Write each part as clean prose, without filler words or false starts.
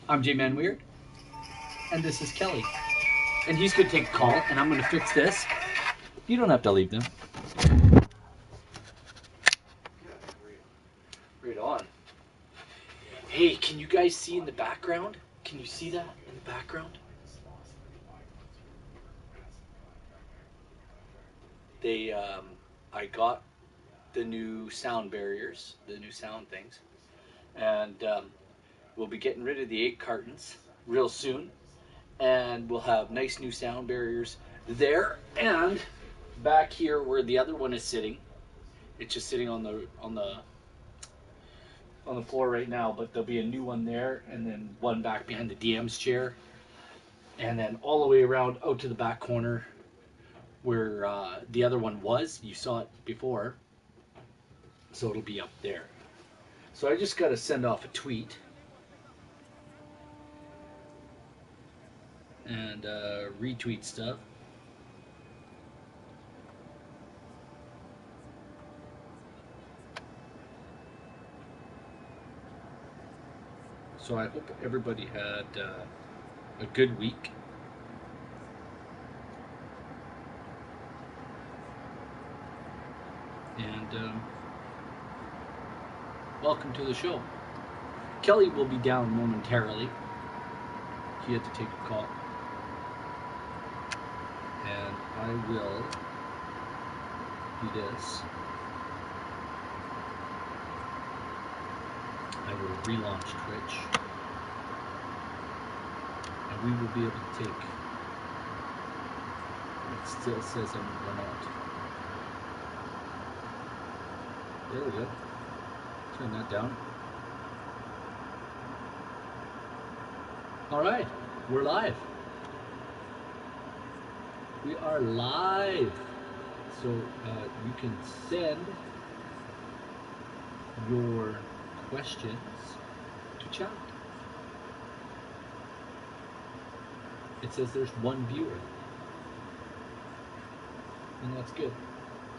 I'm J Man Weird, and this is Kelly. And he's going to take a call, and I'm going to fix this. You don't have to leave them. Right on. Hey, can you guys see in the background? Can you see that in the background? I got the new sound barriers, the new sound things, and we'll be getting rid of the 8 cartons real soon, and we'll have nice new sound barriers there. And back here where the other one is sitting, it's just sitting on the floor right now, but there'll be a new one there, and then one back behind the DM's chair, and then all the way around out to the back corner where the other one was. You saw it before, so it'll be up there. So I just got to send off a tweet and retweet stuff. So I hope everybody had a good week. And welcome to the show. Kelly will be down momentarily. He had to take a call. And I will do this. I will relaunch Twitch. And we will be able to take. It still says I'm run out. There we go. Turn that down. All right, we're live. We are live. So you can send your questions to chat. It says there's one viewer. And that's good.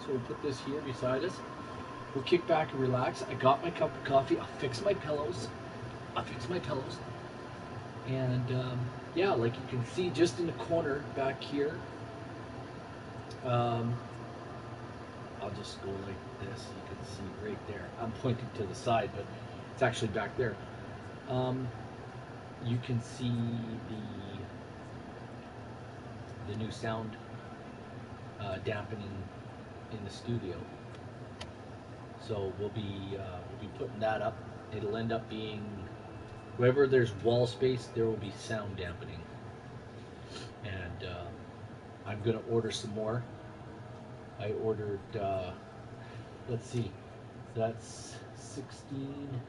So we'll put this here beside us. We'll kick back and relax. I got my cup of coffee. I'll fix my pillows. And yeah, like you can see just in the corner back here. I'll just go like this. You can see right there. I'm pointing to the side, but it's actually back there. You can see the new sound dampening in the studio. So we'll be putting that up. It'll end up being wherever there's wall space, there will be sound dampening. And I'm gonna order some more. I ordered. Let's see, that's 16.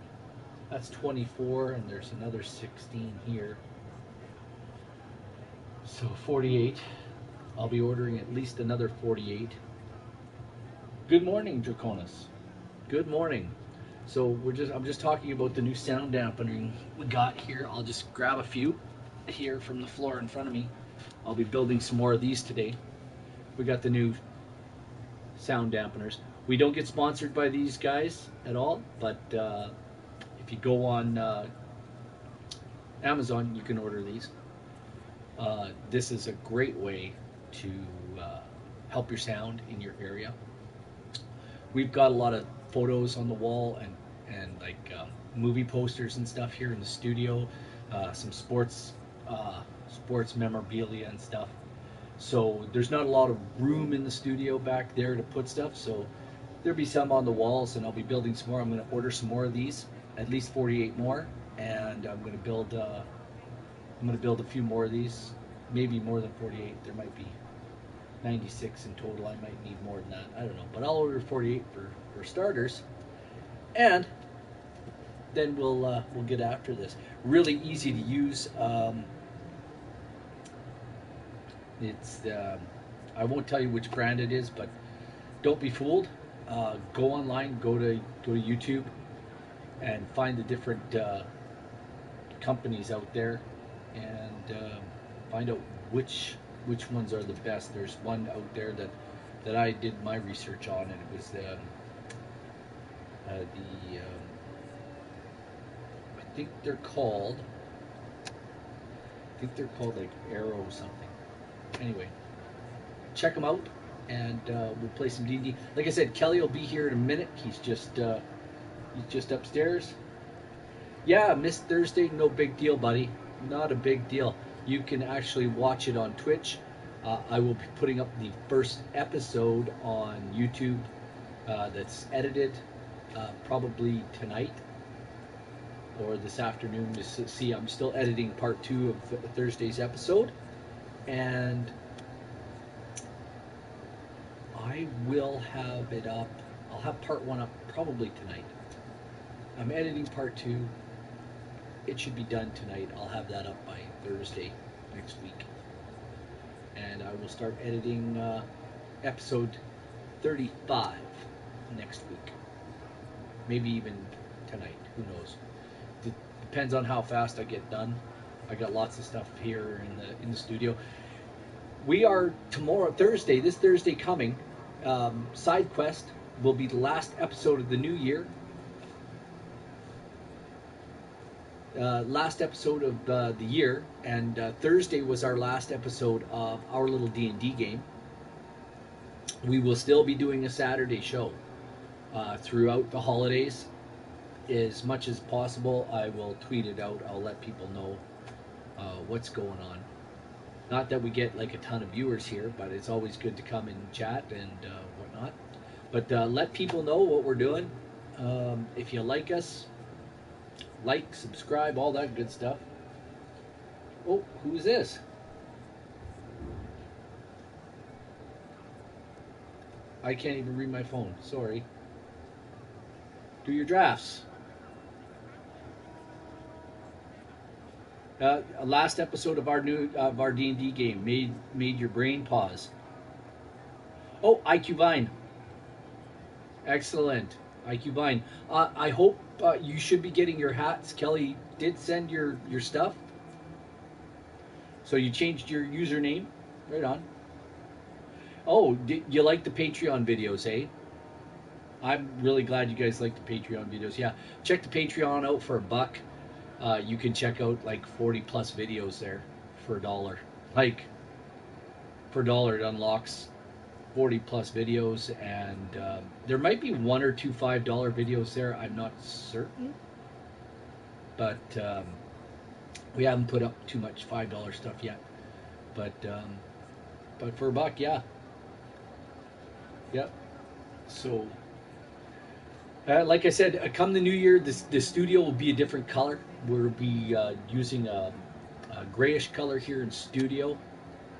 That's 24, and there's another 16 here. So 48. I'll be ordering at least another 48. Good morning, Draconis. Good morning. So I'm just talking about the new sound dampening we got here. I'll just grab a few here from the floor in front of me. I'll be building some more of these today. We got the new sound dampeners. We don't get sponsored by these guys at all, but if you go on Amazon, you can order these. This is a great way to help your sound in your area. We've got a lot of photos on the wall and like movie posters and stuff here in the studio, some sports memorabilia and stuff. So there's not a lot of room in the studio back there to put stuff, so there'll be some on the walls, and I'll be building some more. I'm going to order some more of these, at least 48 more, and I'm going to build a few more of these, maybe more than 48. There might be 96 in total. I might need more than that. I don't know, but I'll order 48 for starters, and then we'll get after this. Really easy to use. It's I won't tell you which brand it is, but don't be fooled. Go online, go to YouTube, and find the different companies out there, and find out which ones are the best. There's one out there that I did my research on, and it was I think they're called think they're called like Arrow something. Anyway, check them out, and we'll play some D&D. Like I said, Kelly will be here in a minute. He's just upstairs. Yeah, missed Thursday, no big deal, buddy. Not a big deal. You can actually watch it on Twitch. I will be putting up the first episode on YouTube that's edited probably tonight or this afternoon to see. I'm still editing part 2 of Thursday's episode, and I will have it up. I'll have part 1 up probably tonight. I'm editing part 2. It should be done tonight. I'll have that up by Thursday next week. And I will start editing episode 35 next week. Maybe even tonight. Who knows? Depends on how fast I get done. I got lots of stuff here in the studio. We are tomorrow, Thursday, this Thursday coming. Side Quest will be the last episode of the new year. Last episode of the year, and Thursday was our last episode of our little D&D game. We will still be doing a Saturday show throughout the holidays. As much as possible, I will tweet it out. I'll let people know what's going on. Not that we get like a ton of viewers here, but it's always good to come and chat and whatnot. But let people know what we're doing. If you like us, like, subscribe, all that good stuff. Oh, who's this? I can't even read my phone. Sorry. Do your drafts. Last episode of our D&D game made your brain pause. Oh, IQ Vine. Excellent. IQ Vine. I hope you should be getting your hats. Kelly did send your stuff. So you changed your username. Right on. Oh, you like the Patreon videos, eh? I'm really glad you guys like the Patreon videos. Yeah, check the Patreon out for $1. You can check out like 40 plus videos there for $1. Like, for $1 it unlocks 40 plus videos, and there might be 1 or 2 $5 videos there. I'm not certain, but we haven't put up too much $5 stuff yet. But for $1, yeah, yep. So, like I said, come the new year, the studio will be a different color. We'll be using a grayish color here in studio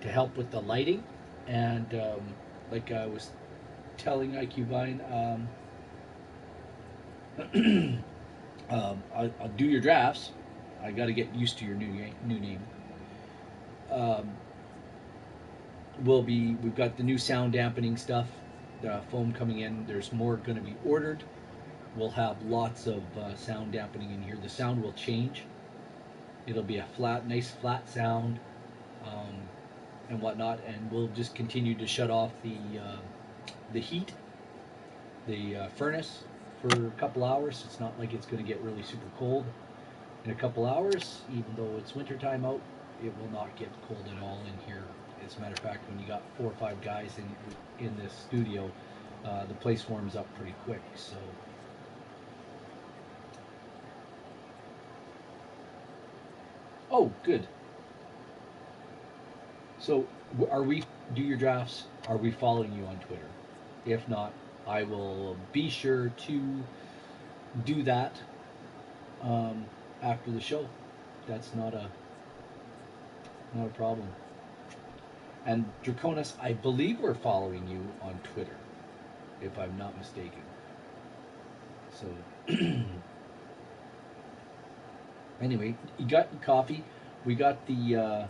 to help with the lighting, and like I was telling IQ Vine, I'll do your drafts. I got to get used to your new name. We've got the new sound dampening stuff, the foam coming in. There's more going to be ordered. We'll have lots of sound dampening in here. The sound will change. It'll be a nice flat sound, and whatnot. And we'll just continue to shut off the heat, the furnace, for a couple hours. It's not like it's going to get really super cold in a couple hours. Even though it's wintertime out, it will not get cold at all in here. As a matter of fact, when you got 4 or 5 guys in this studio, the place warms up pretty quick. So. Oh, good. So, do your drafts? Are we following you on Twitter? If not, I will be sure to do that after the show. That's not a problem. And Draconis, I believe we're following you on Twitter, if I'm not mistaken. So, anyway, you got your coffee. We got the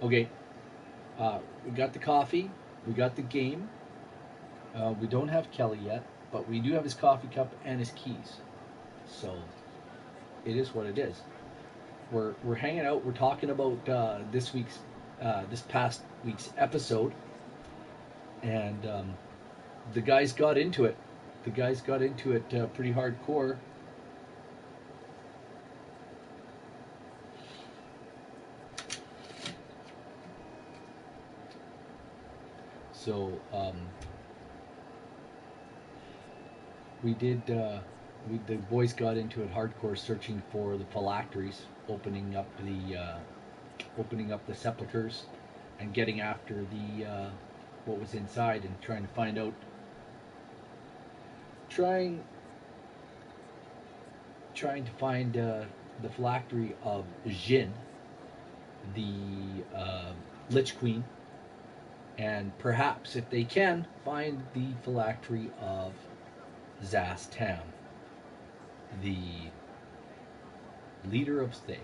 okay. We got the coffee. We got the game. We don't have Kelly yet, but we do have his coffee cup and his keys. So it is what it is. We're hanging out. We're talking about this past week's episode, and the guys got into it. The guys got into it pretty hardcore. So we did. The boys got into it hardcore, searching for the phylacteries, opening up the sepulchers, and getting after the what was inside, and trying to find out, trying trying to find the phylactery of Jin, the Lich Queen, and perhaps, if they can, find the phylactery of Zaz Tam, the leader of Thay,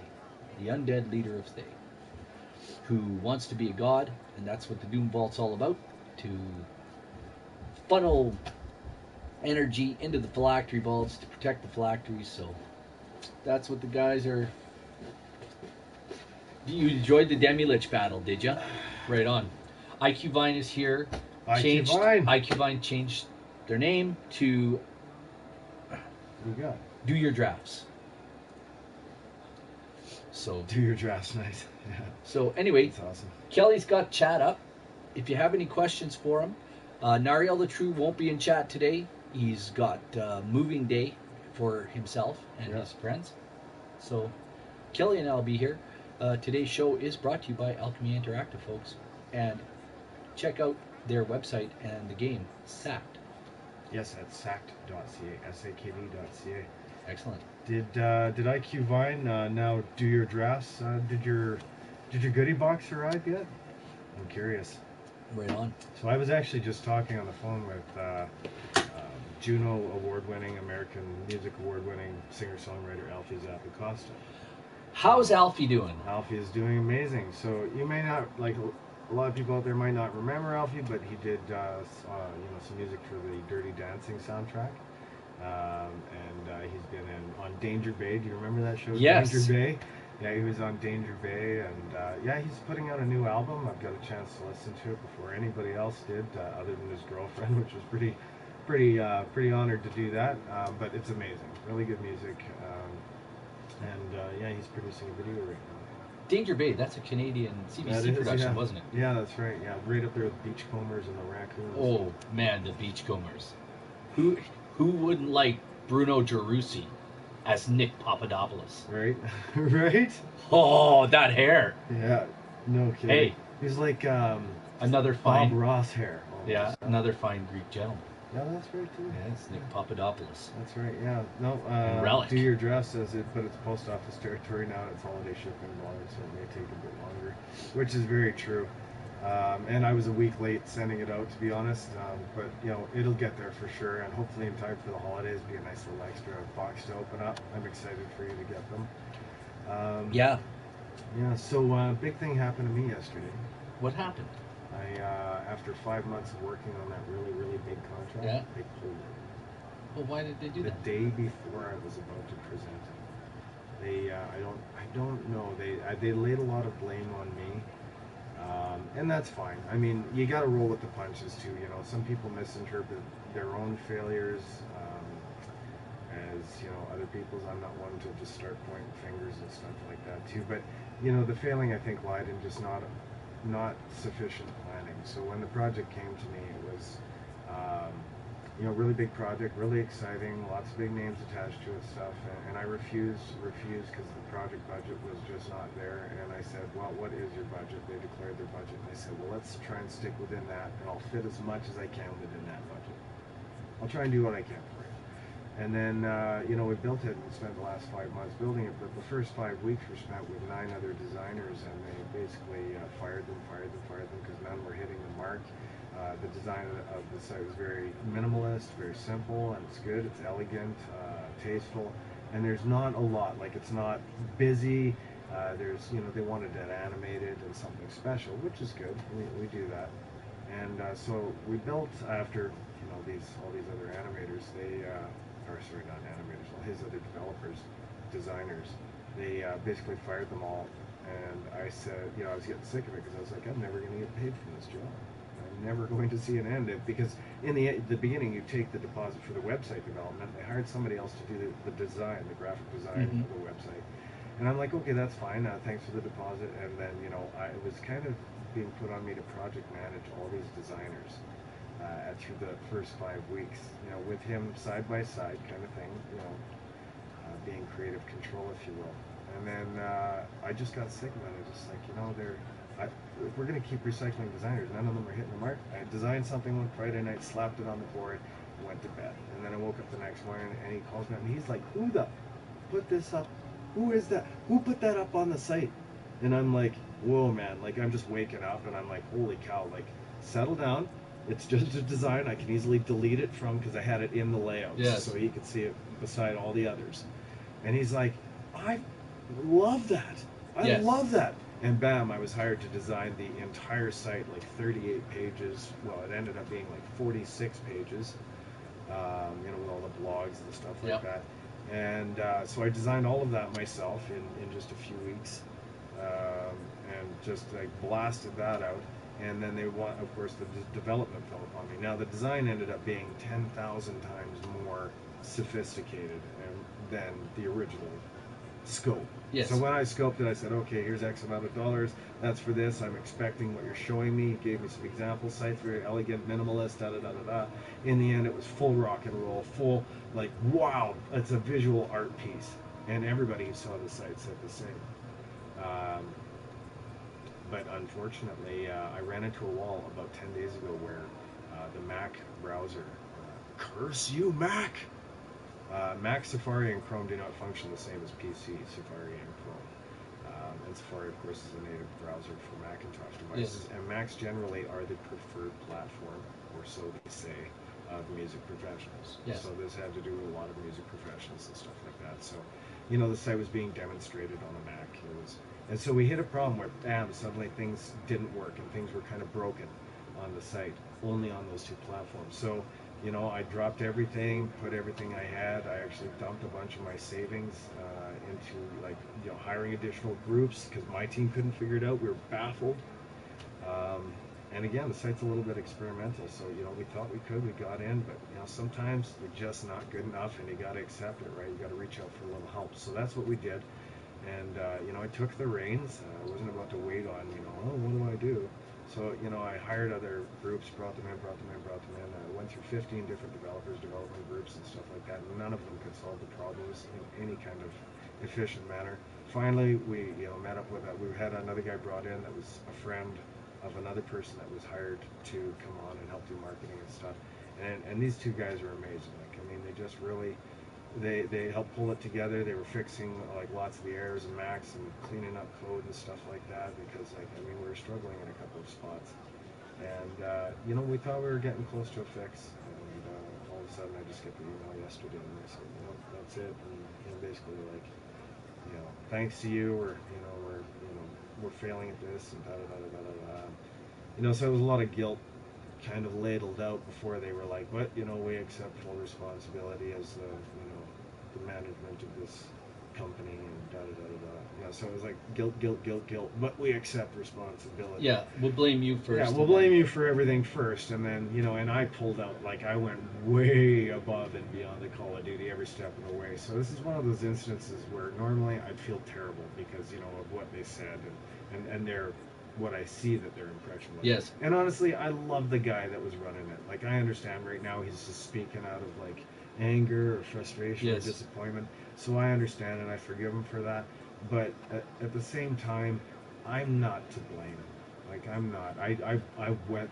the undead leader of Thay, who wants to be a god, and that's what the Doom Vault's all about, to funnel energy into the phylactery vaults to protect the phylacteries. So that's what the guys are. You enjoyed the Demi-Lich battle, did you? Right on. IQ Vine is here. IQ Vine changed their name to Do Your Drafts. So Do Your Drafts, nice. Yeah. So anyway, that's awesome. Kelly's got chat up. If you have any questions for him, Nariel the True won't be in chat today. He's got moving day for himself and his friends. So Kelly and I'll be here. Today's show is brought to you by Alchemy Interactive, folks. And check out their website and the game, Sacked. Yes, at sacked.ca, sakd.ca. Excellent. Did IQ Vine now do your drafts? Did your goodie box arrive yet? I'm curious. Right on. So I was actually just talking on the phone with Juno award-winning, American Music Award-winning singer-songwriter Alfie Zappacosta. How's Alfie doing? Alfie is doing amazing. So you may not, like, a lot of people out there might not remember Alfie, but he did some music for the Dirty Dancing soundtrack. And he's been on Danger Bay. Do you remember that show? Yes. Danger Bay. Yeah, he was on Danger Bay, and he's putting out a new album. I've got a chance to listen to it before anybody else did, other than his girlfriend, which was pretty honored to do that. But it's amazing, really good music, he's producing a video right now. Danger Bay, that's a Canadian CBC production, wasn't it? Yeah, that's right. Yeah, right up there with the Beachcombers and the Raccoons. Oh man, the Beachcombers. Who wouldn't like Bruno Gerussi as Nick Papadopoulos? Right, right. Oh, that hair. Yeah, no kidding. Hey, he's like another fine Bob Ross hair. Almost. Yeah, another fine Greek gentleman. Yeah, that's right too. Yeah, it's Nick Papadopoulos. That's right. Yeah, no. Relic. Do Your Drafts says it, but it's post office territory now. It's holiday shipping volume, so it may take a bit longer, which is very true. And I was a week late sending it out, to be honest. But it'll get there for sure, and hopefully in time for the holidays, be a nice little extra box to open up. I'm excited for you to get them. Yeah. So big thing happened to me yesterday. What happened? After 5 months of working on that really, really big contract, they pulled it. Well, why did they do that? The day before I was about to present it. I don't know. They laid a lot of blame on me. And that's fine. I mean, you got to roll with the punches too. Some people misinterpret their own failures as other people's. I'm not one to just start pointing fingers and stuff like that too. But the failing, I think, lied in just not sufficient planning. So when the project came to me, it was really big project, really exciting, lots of big names attached to it stuff, and I refused because the project budget was just not there. And I said, well, what is your budget? They declared their budget, and I said, well, let's try and stick within that, and I'll fit as much as I can within that budget. I'll try and do what I can for it. And then we built it and spent the last 5 months building it, but the first 5 weeks were spent with 9 other designers, and they basically fired them because none were hitting the mark. The design of the site was very minimalist, very simple, and it's good, it's elegant, tasteful, and there's not a lot, like it's not busy. There's, they wanted it animated and something special, which is good, we do that. And so we built after, all these other animators, not animators, all his other developers, designers, they basically fired them all. And I said, I was getting sick of it because I was like, I'm never going to get paid for this job. I'm never going to see an end. Because in the beginning, you take the deposit for the website development. They hired somebody else to do the design, the graphic design of the website. And I'm like, okay, that's fine. Thanks for the deposit. And then, you know, it was kind of being put on me to project manage all these designers through the first 5 weeks. You know, with him side by side, kind of thing. You know, being creative control, if you will. And then I just got sick of it. I just like, you know, if we're going to keep recycling designers, none of them are hitting the mark. I designed something one Friday night, slapped it on the board, went to bed. And then I woke up the next morning and he calls me up and he's like, who the put this up? Who is that? Who put that up on the site? And I'm like, whoa, man. Like, I'm just waking up and I'm like, holy cow. Like, settle down. It's just a design. I can easily delete it from, because I had it in the layouts. Yes. So he could see it beside all the others. And he's like, I love that. I Yes. love that. And bam, I was hired to design the entire site, like 38 pages. Well, it ended up being like 46 pages, you know, with all the blogs and stuff like Yep. that. And so I designed all of that myself in just a few weeks, and just like blasted that out. And then they want, of course, the development fell upon me. Now the design ended up being 10,000 times more sophisticated than the original scope. Yes. So when I scoped it, I said, okay, here's X amount of dollars. That's for this. I'm expecting what you're showing me. He gave me some example sites, very elegant, minimalist, da da da da da. In the end, it was full rock and roll, full, like, wow, it's a visual art piece. And everybody who saw the site said the same. But unfortunately, I ran into a wall about 10 days ago where the Mac browser, curse you, Mac! Mac, Safari, and Chrome do not function the same as PC, Safari, and Chrome. And Safari, of course, is a native browser for Macintosh devices. Yes. And Macs generally are the preferred platform, or so they say, of music professionals. Yes. So this had to do with a lot of music professionals and stuff like that. So, you know, the site was being demonstrated on a Mac. And so we hit a problem where, bam, suddenly things didn't work and things were kind of broken on the site, only on those two platforms. So, you know, I dropped everything, put everything I had. I actually dumped a bunch of my savings into, like, you know, hiring additional groups because my team couldn't figure it out. We were baffled. And again, the site's a little bit experimental. So, you know, we thought we could, we got in, but, you know, sometimes you're just not good enough and you got to accept it, right? You got to reach out for a little help. So that's what we did. And, you know, I took the reins. I wasn't about to wait on, you know, oh, what do I do? So, you know, I hired other groups, brought them in. I went through 15 different developers, development groups, and stuff like that. And none of them could solve the problems in any kind of efficient manner. Finally, we, you know, met up with we had another guy brought in that was a friend of another person that was hired to come on and help do marketing and stuff. And these two guys are amazing. Like, I mean, they just really, they helped pull it together. They were fixing like lots of the errors in Macs and cleaning up code and stuff like that because, like, I mean, we were struggling in a couple of spots. And you know, we thought we were getting close to a fix, and all of a sudden I just get the email yesterday and they said, you know, that's it. And you know, basically like, you know, thanks to you, we're failing at this and da da da da da da. You know, so it was a lot of guilt kind of ladled out before they were like, but you know, we accept full responsibility as the, you know, the management of this company and da da da da da. You know, so it was like guilt, but we accept responsibility. Yeah, we'll blame you first. Yeah, we'll blame you for everything first, and then, you know, and I pulled out, like, I went way above and beyond the Call of Duty every step of the way. So this is one of those instances where normally I'd feel terrible because, you know, of what they said and their, what I see that their impression was. Yes. And honestly, I love the guy that was running it. Like, I understand right now he's just speaking out of, like, anger or frustration Yes. or disappointment. So I understand and I forgive him for that. But at the same time, I'm not to blame. Like, I'm not. I went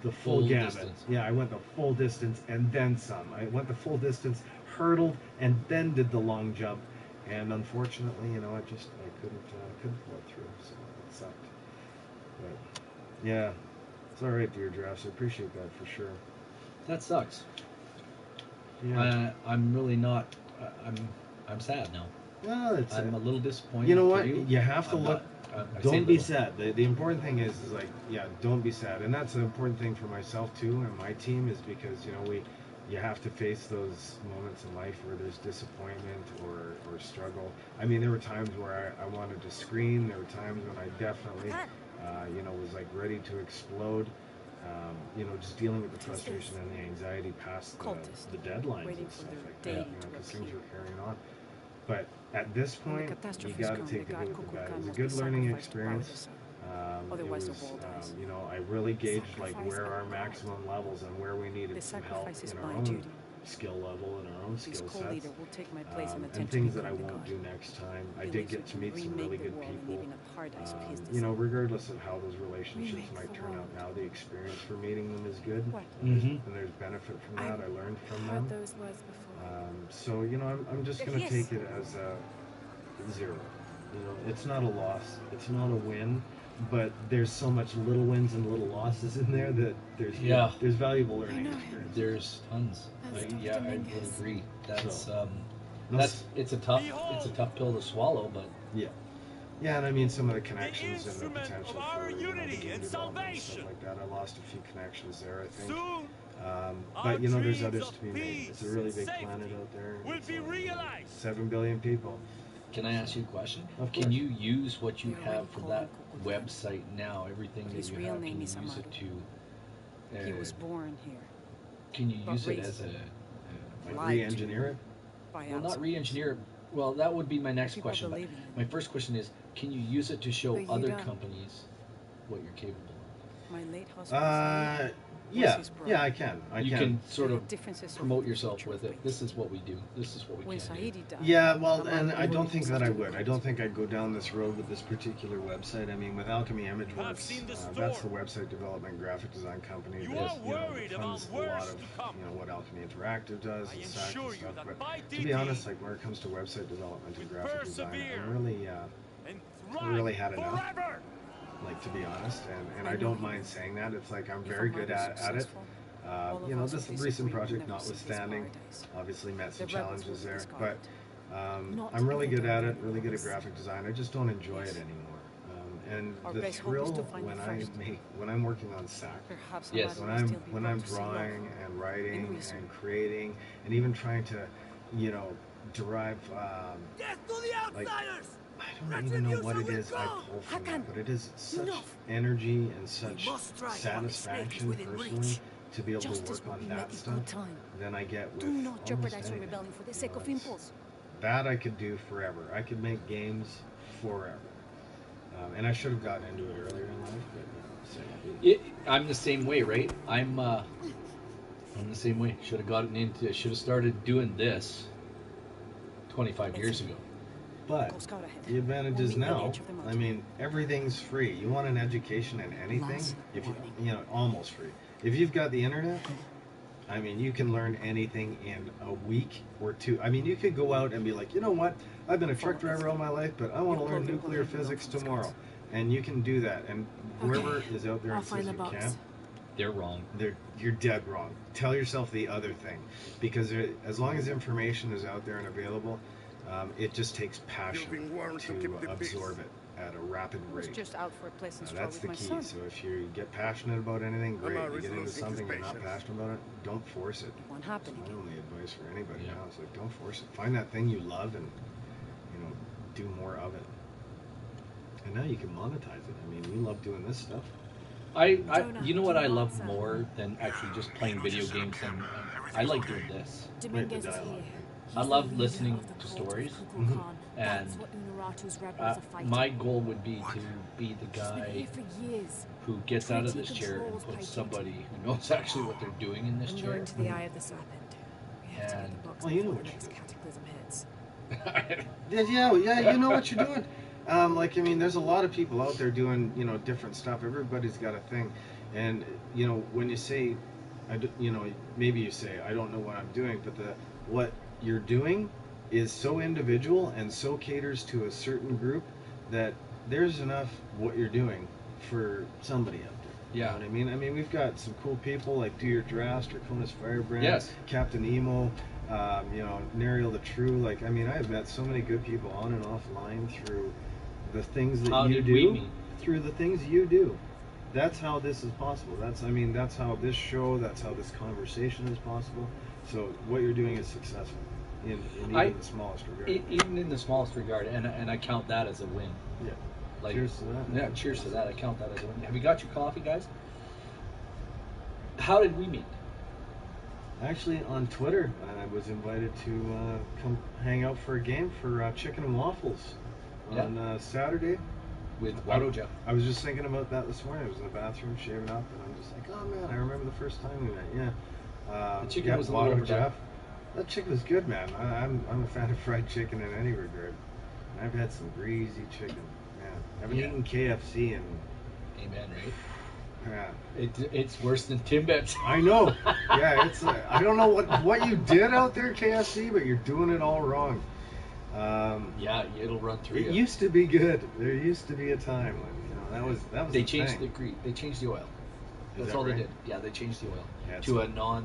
the full gamut. Distance. Yeah, I went the full distance and then some. I went the full distance, hurdled, and then did the long jump. And unfortunately, you know, I couldn't pull it through. So it sucked. But yeah, it's all right, dear Drafts. I appreciate that for sure. That sucks. Yeah. I'm really not. I'm sad now. Well, it's I'm a little disappointed. You know what? For you. You have to I'm look. not, I say Don't be little. sad. The important thing is like, yeah, don't be sad, and that's an important thing for myself too, and my team is because, you know, you have to face those moments in life where there's disappointment or struggle. I mean, there were times where I wanted to scream. There were times when I definitely, you know, was like ready to explode. You know, just dealing with the frustration and the anxiety past the deadlines and stuff like that. You know, because things were carrying on. But at this point, you got to take the good with the bad. It was a good learning experience. It was, you know, I really gauged like where our maximum levels and where we needed some help in our own skill level and our own skill sets, and things that I won't do next time. I did get to meet some really good people. You know, regardless of how those relationships might turn out now, the experience for meeting them is good, and there's benefit from that. I learned from them. So you know, I'm just gonna take it as a 0. You know, it's not a loss, it's not a win, but there's so much little wins and little losses in there that there's valuable learning experience. There's tons. I would agree. It's a tough pill to swallow, but yeah, and I mean some of the connections and the potential for, you know, the game development and stuff like that. I lost a few connections there, I think. But you know, there's others to be made. It's a really big planet out there. It's 7 billion people. Can I ask you a question? Of Can course. you use what you have for that website now? Everything that you have, can you use it to? He was born here. Can you use it as Like re-engineer it? well, not re-engineer it. Well, that would be my next question. But my first question is, can you use it to show other companies what you're capable of? My late husband. Yeah, I can. You can sort of promote yourself with it. This is what we do. This is what we can do. Yeah, well, and I don't think that I would. I don't think I'd go down this road with this particular website. I mean, with Alchemy ImageWorks, that's the website development graphic design company that, you know, funds a lot of, you know, what Alchemy Interactive does and such and stuff. But to be honest, like when it comes to website development and graphic design, I'm really had enough. Like, to be honest, and I don't mind saying that. It's like I'm very good at it. You know, this recent project notwithstanding, obviously met some challenges there, but I'm really good at it, really good at graphic design. I just don't enjoy it anymore. And the thrill when I'm working on SAC, when I'm drawing and writing and creating and even trying to, you know, derive like, I don't even know what it is I pull from that, but it is such energy and such satisfaction personally to be able to work on that stuff than I get with almost anything. You know, that I could do forever. I could make games forever. And I should have gotten into it earlier in life, but you know, I'm the same way, right? I'm the same way. Should have started doing this 25 years ago. But the advantage is now, I mean, everything's free. You want an education in anything, if you know, almost free. If you've got the internet, I mean, you can learn anything in a week or 2. I mean, you could go out and be like, you know what? I've been a truck driver all my life, but I want to learn nuclear physics tomorrow. And you can do that. And whoever is out there and says you can't, they're wrong. You're dead wrong. Tell yourself the other thing, because as long as information is out there and available, it just takes passion to absorb it at a rapid rate. That's the key. So if you get passionate about anything, great. You get into something you're not passionate about it, don't force it. That's my only advice for anybody now. It's like, don't force it. Find that thing you love and, you know, do more of it. And now you can monetize it. I mean, you love doing this stuff. You know what I love more than actually just playing video games, and I like doing this. The dialogue. I love listening to stories, and my goal would be to be the guy who gets out of this chair and puts somebody who knows actually what they're doing in this chair. And well, you know what you're doing. Yeah, you know what you're doing. Like, I mean, there's a lot of people out there doing, you know, different stuff. Everybody's got a thing, and you know, when you say, you know, maybe you say, I don't know what I'm doing, but what you're doing is so individual and so caters to a certain group that there's enough what you're doing for somebody out there. You know what I mean? I mean, we've got some cool people like Do Your Drast, Draconis Firebrand, Captain Emo, you know, Nariel the True. Like, I mean, I've met so many good people on and offline through the things that you do. Through the things you do. That's how this is possible. That's how this show, that's how this conversation is possible. So what you're doing is successful in even the smallest regard. Even in the smallest regard, and I count that as a win. Yeah. Like, cheers to that. Yeah, cheers to that. I count that as a win. Have you got your coffee, guys? How did we meet? Actually, on Twitter, I was invited to come hang out for a game for Chicken and Waffles on Saturday. With Watto Jeff. I was just thinking about that this morning. I was in the bathroom shaving up, and I'm just like, oh man, I remember the first time we met. Yeah, The chicken was a little Watto overdone. Jeff. That chicken was good, man. I'm a fan of fried chicken in any regard. And I've had some greasy chicken. Man, I haven't eaten KFC in. Amen, right? Yeah. It's worse than Timbits. I know. Yeah, it's. I don't know what you did out there, KFC, but you're doing it all wrong. Yeah, it'll run through It you. used to be good. There used to be a time when that was. They the changed thing. they changed the oil. Is That's that all right? they did. Yeah, they changed the oil Yeah, it's to a non.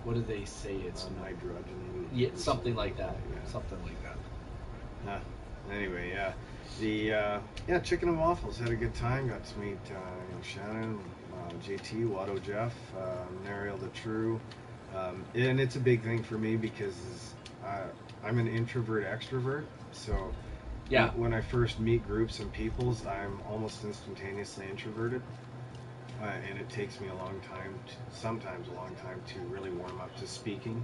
What do they say? It's hydrogenated. yeah, something like that. Yeah. Something like that. Anyway, yeah. The Chicken and Waffles, had a good time. Got to meet Shannon, JT, Watto Jeff, Nariel the True, and it's a big thing for me because I'm an introvert extrovert. So Yeah. when I first meet groups and peoples, I'm almost instantaneously introverted. And it takes me sometimes a long time to really warm up to speaking,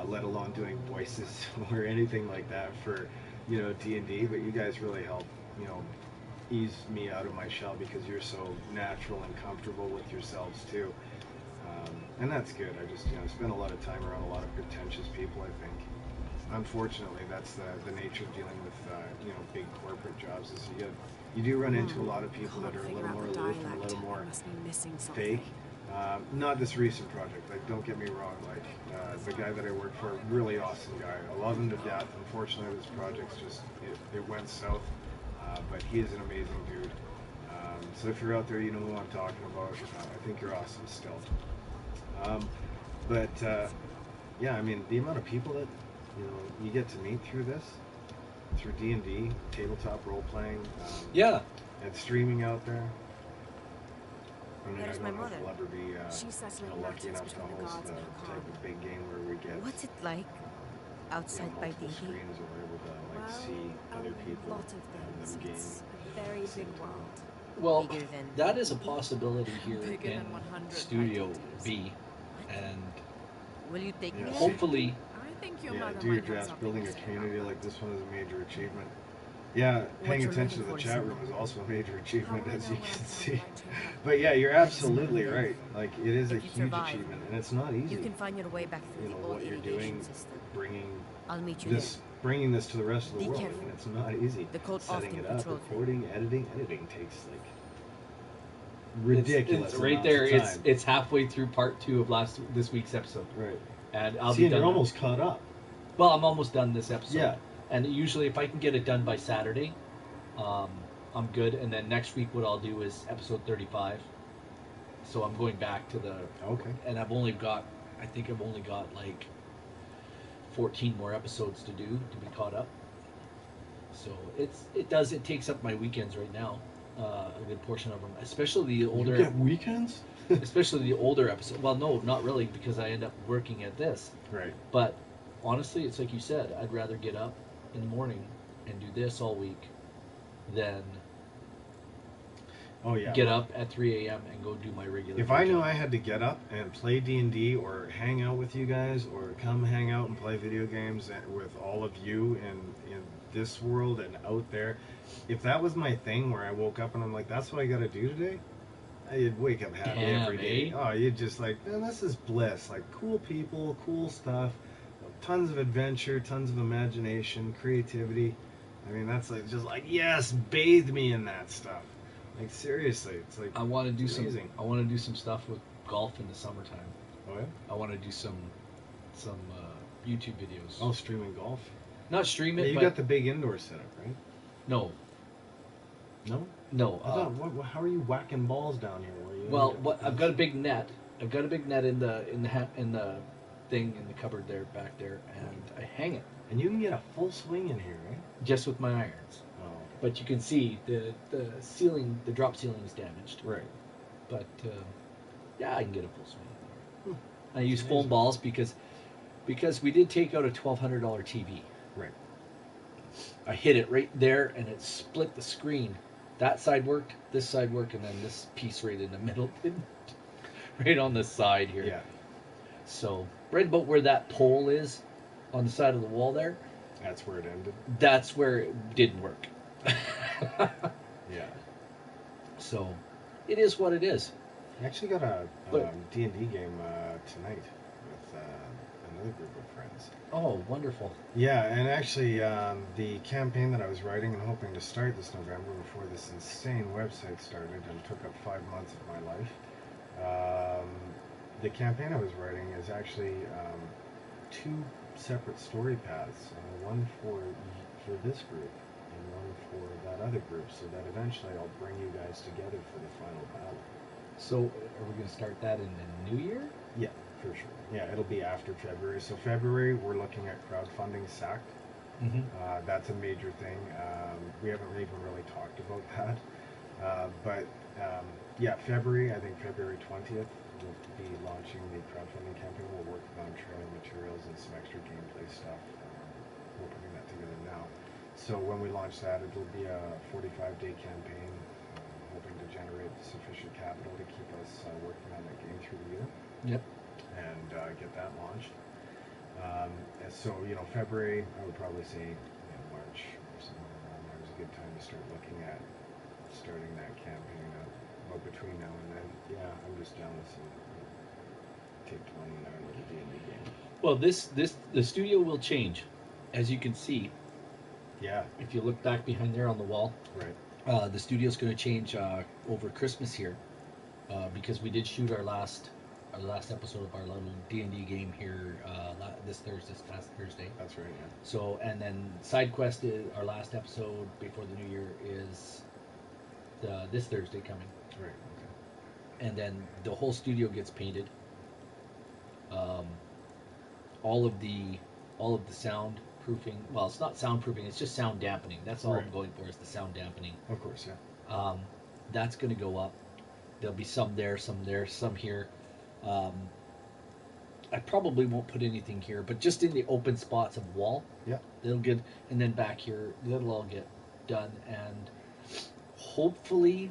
let alone doing voices or anything like that for, D&D. But you guys really help, ease me out of my shell because you're so natural and comfortable with yourselves too. And that's good. I just, spend a lot of time around a lot of pretentious people, I think. Unfortunately, that's the nature of dealing with, big corporate jobs is you do run into a lot of people that are a little more aloof and a little more fake. Not this recent project. Like, don't get me wrong. Like, the guy that I work for, really awesome guy. I love him to death. Unfortunately, this project's just it went south. But he is an amazing dude. So if you're out there, you know who I'm talking about. I think you're awesome still. Yeah, I mean, the amount of people that you get to meet through D&D, tabletop role playing. Yeah. And streaming out there. I mean, I There's don't my know if mother. we'll ever be She's settling lucky matches enough to between the host gods the and her type of big game where we get What's it like outside by multiple D.C.? screens or we're able to see other people A lot of and things. them game. It's a very big world. Well, Bigger than that is a possibility here Bigger in than 100 Studio faculties. B, and Will you take me Yeah. there? hopefully, I think your Yeah, mother do your might have drafts. something Building to a say community about like that. this one is a major achievement. Yeah, paying you're attention to looking the for chat is room is also a major How achievement, will I as know you when can I found see. the right chamber? But yeah, you're absolutely right. Like, it is a If you huge survive, achievement, and it's not easy. You can find your way back through the old what you're irrigation doing, system. bringing I'll meet you bringing this to the rest of the Be world. I careful. mean, it's not easy. The cult Setting often it up, patrols me. recording, editing takes like ridiculous. It's right amounts there. of It's time. it's halfway through part 2 of this week's episode, right. and I'll See, be and done. you're almost caught up. Well, I'm almost done this episode. Yeah. And usually, if I can get it done by Saturday, I'm good. And then next week, what I'll do is episode 35. So I'm going back to the. Okay. And I think I've only got like 14 more episodes to do to be caught up. So it takes up my weekends right now, a good portion of them, especially the older. You get weekends. Especially the older episode. Well, no, not really, because I end up working at this. Right. But honestly, it's like you said. I'd rather get up in the morning and do this all week than Oh yeah. get up at 3 a.m. and go do my regular. If I day knew job. I had to get up and play D&D or hang out with you guys or come hang out and play video games with all of you in this world and out there, if that was my thing where I woke up and I'm like, that's what I got to do today, I'd wake up happy Damn, every day. eh? Oh, you'd just like, man, this is bliss. Like, cool people, cool stuff, tons of adventure, tons of imagination, creativity. I mean, that's like just like, yes, bathe me in that stuff. Like, seriously, it's like I want to do amazing. I want to do some stuff with golf in the summertime. Oh yeah. I want to do some YouTube videos. Oh, streaming golf. Not stream it, Yeah, you but got the big indoor setup, right? no, No. no. I thought, how are you whacking balls down here? Well, I've got a big net. I've got a big net in the thing in the cupboard there back there, and I hang it And you can get a full swing in here, right? just with my irons. Oh, But you can see the ceiling, the drop ceiling is damaged. right. But yeah, I can get a full swing. Hmm. I use That's foam amazing. balls because we did take out a $1,200 TV. Right. I hit it right there, and it split the screen. That side worked, this side worked, and then this piece right in the middle didn't. Right on the side here. Yeah. So right about where that pole is on the side of the wall there, That's where it ended. that's where it didn't work. Yeah. So it is what it is. I actually got a But- D&D game tonight with another group of friends. Oh, wonderful. Yeah, and actually, the campaign that I was writing and hoping to start this November before this insane website started and took up 5 months of my life. The campaign I was writing is actually two separate story paths, one for this group and one for that other group, so that eventually I'll bring you guys together for the final battle. So are we going to start that in the new year? Yeah, for sure. Yeah, it'll be after February. So February, we're looking at crowdfunding SACT. Mm-hmm. That's a major thing. We haven't even really talked about that. But yeah, February, I think February 20th, we'll be launching the crowdfunding campaign. We're working on trailer materials and some extra gameplay stuff. We're putting that together now. So when we launch that, it'll be a 45-day campaign, hoping to generate sufficient capital to keep us working on that game through the year. Yep. And get that launched. And so, February, I would probably say March or somewhere around there is a good time to start looking at starting that campaign up. But between now and then, yeah, I'm just down with some Take20 and our little D&D game. Well, the studio will change, as you can see. Yeah, If you look back behind there on the wall, right. the studio's going to change over Christmas here, because we did shoot our last episode of our little D&D game here this past Thursday. That's right, yeah. So, and then side quest is our last episode before the new year is this Thursday coming, Right, okay. and then the whole studio gets painted. All of the soundproofing. Well, it's not soundproofing; it's just sound dampening. That's all I'm Right. going for is the sound dampening. Of course, yeah. That's going to go up. There'll be some there, some here. I probably won't put anything here, but just in the open spots of wall, Yeah. they'll get, and then back here, that'll all get done, and hopefully,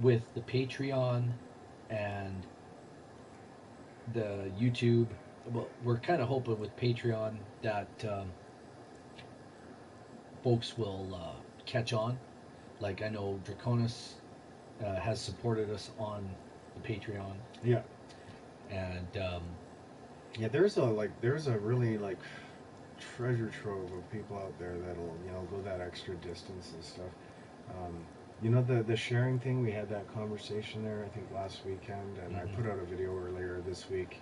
with the Patreon and the YouTube, well, we're kind of hoping with Patreon that folks will catch on. Like I know Draconis has supported us on the Patreon, Yeah. and Yeah, there's a really treasure trove of people out there that'll go that extra distance and stuff. The sharing thing, we had that conversation there I think last weekend, and I put out a video earlier this week.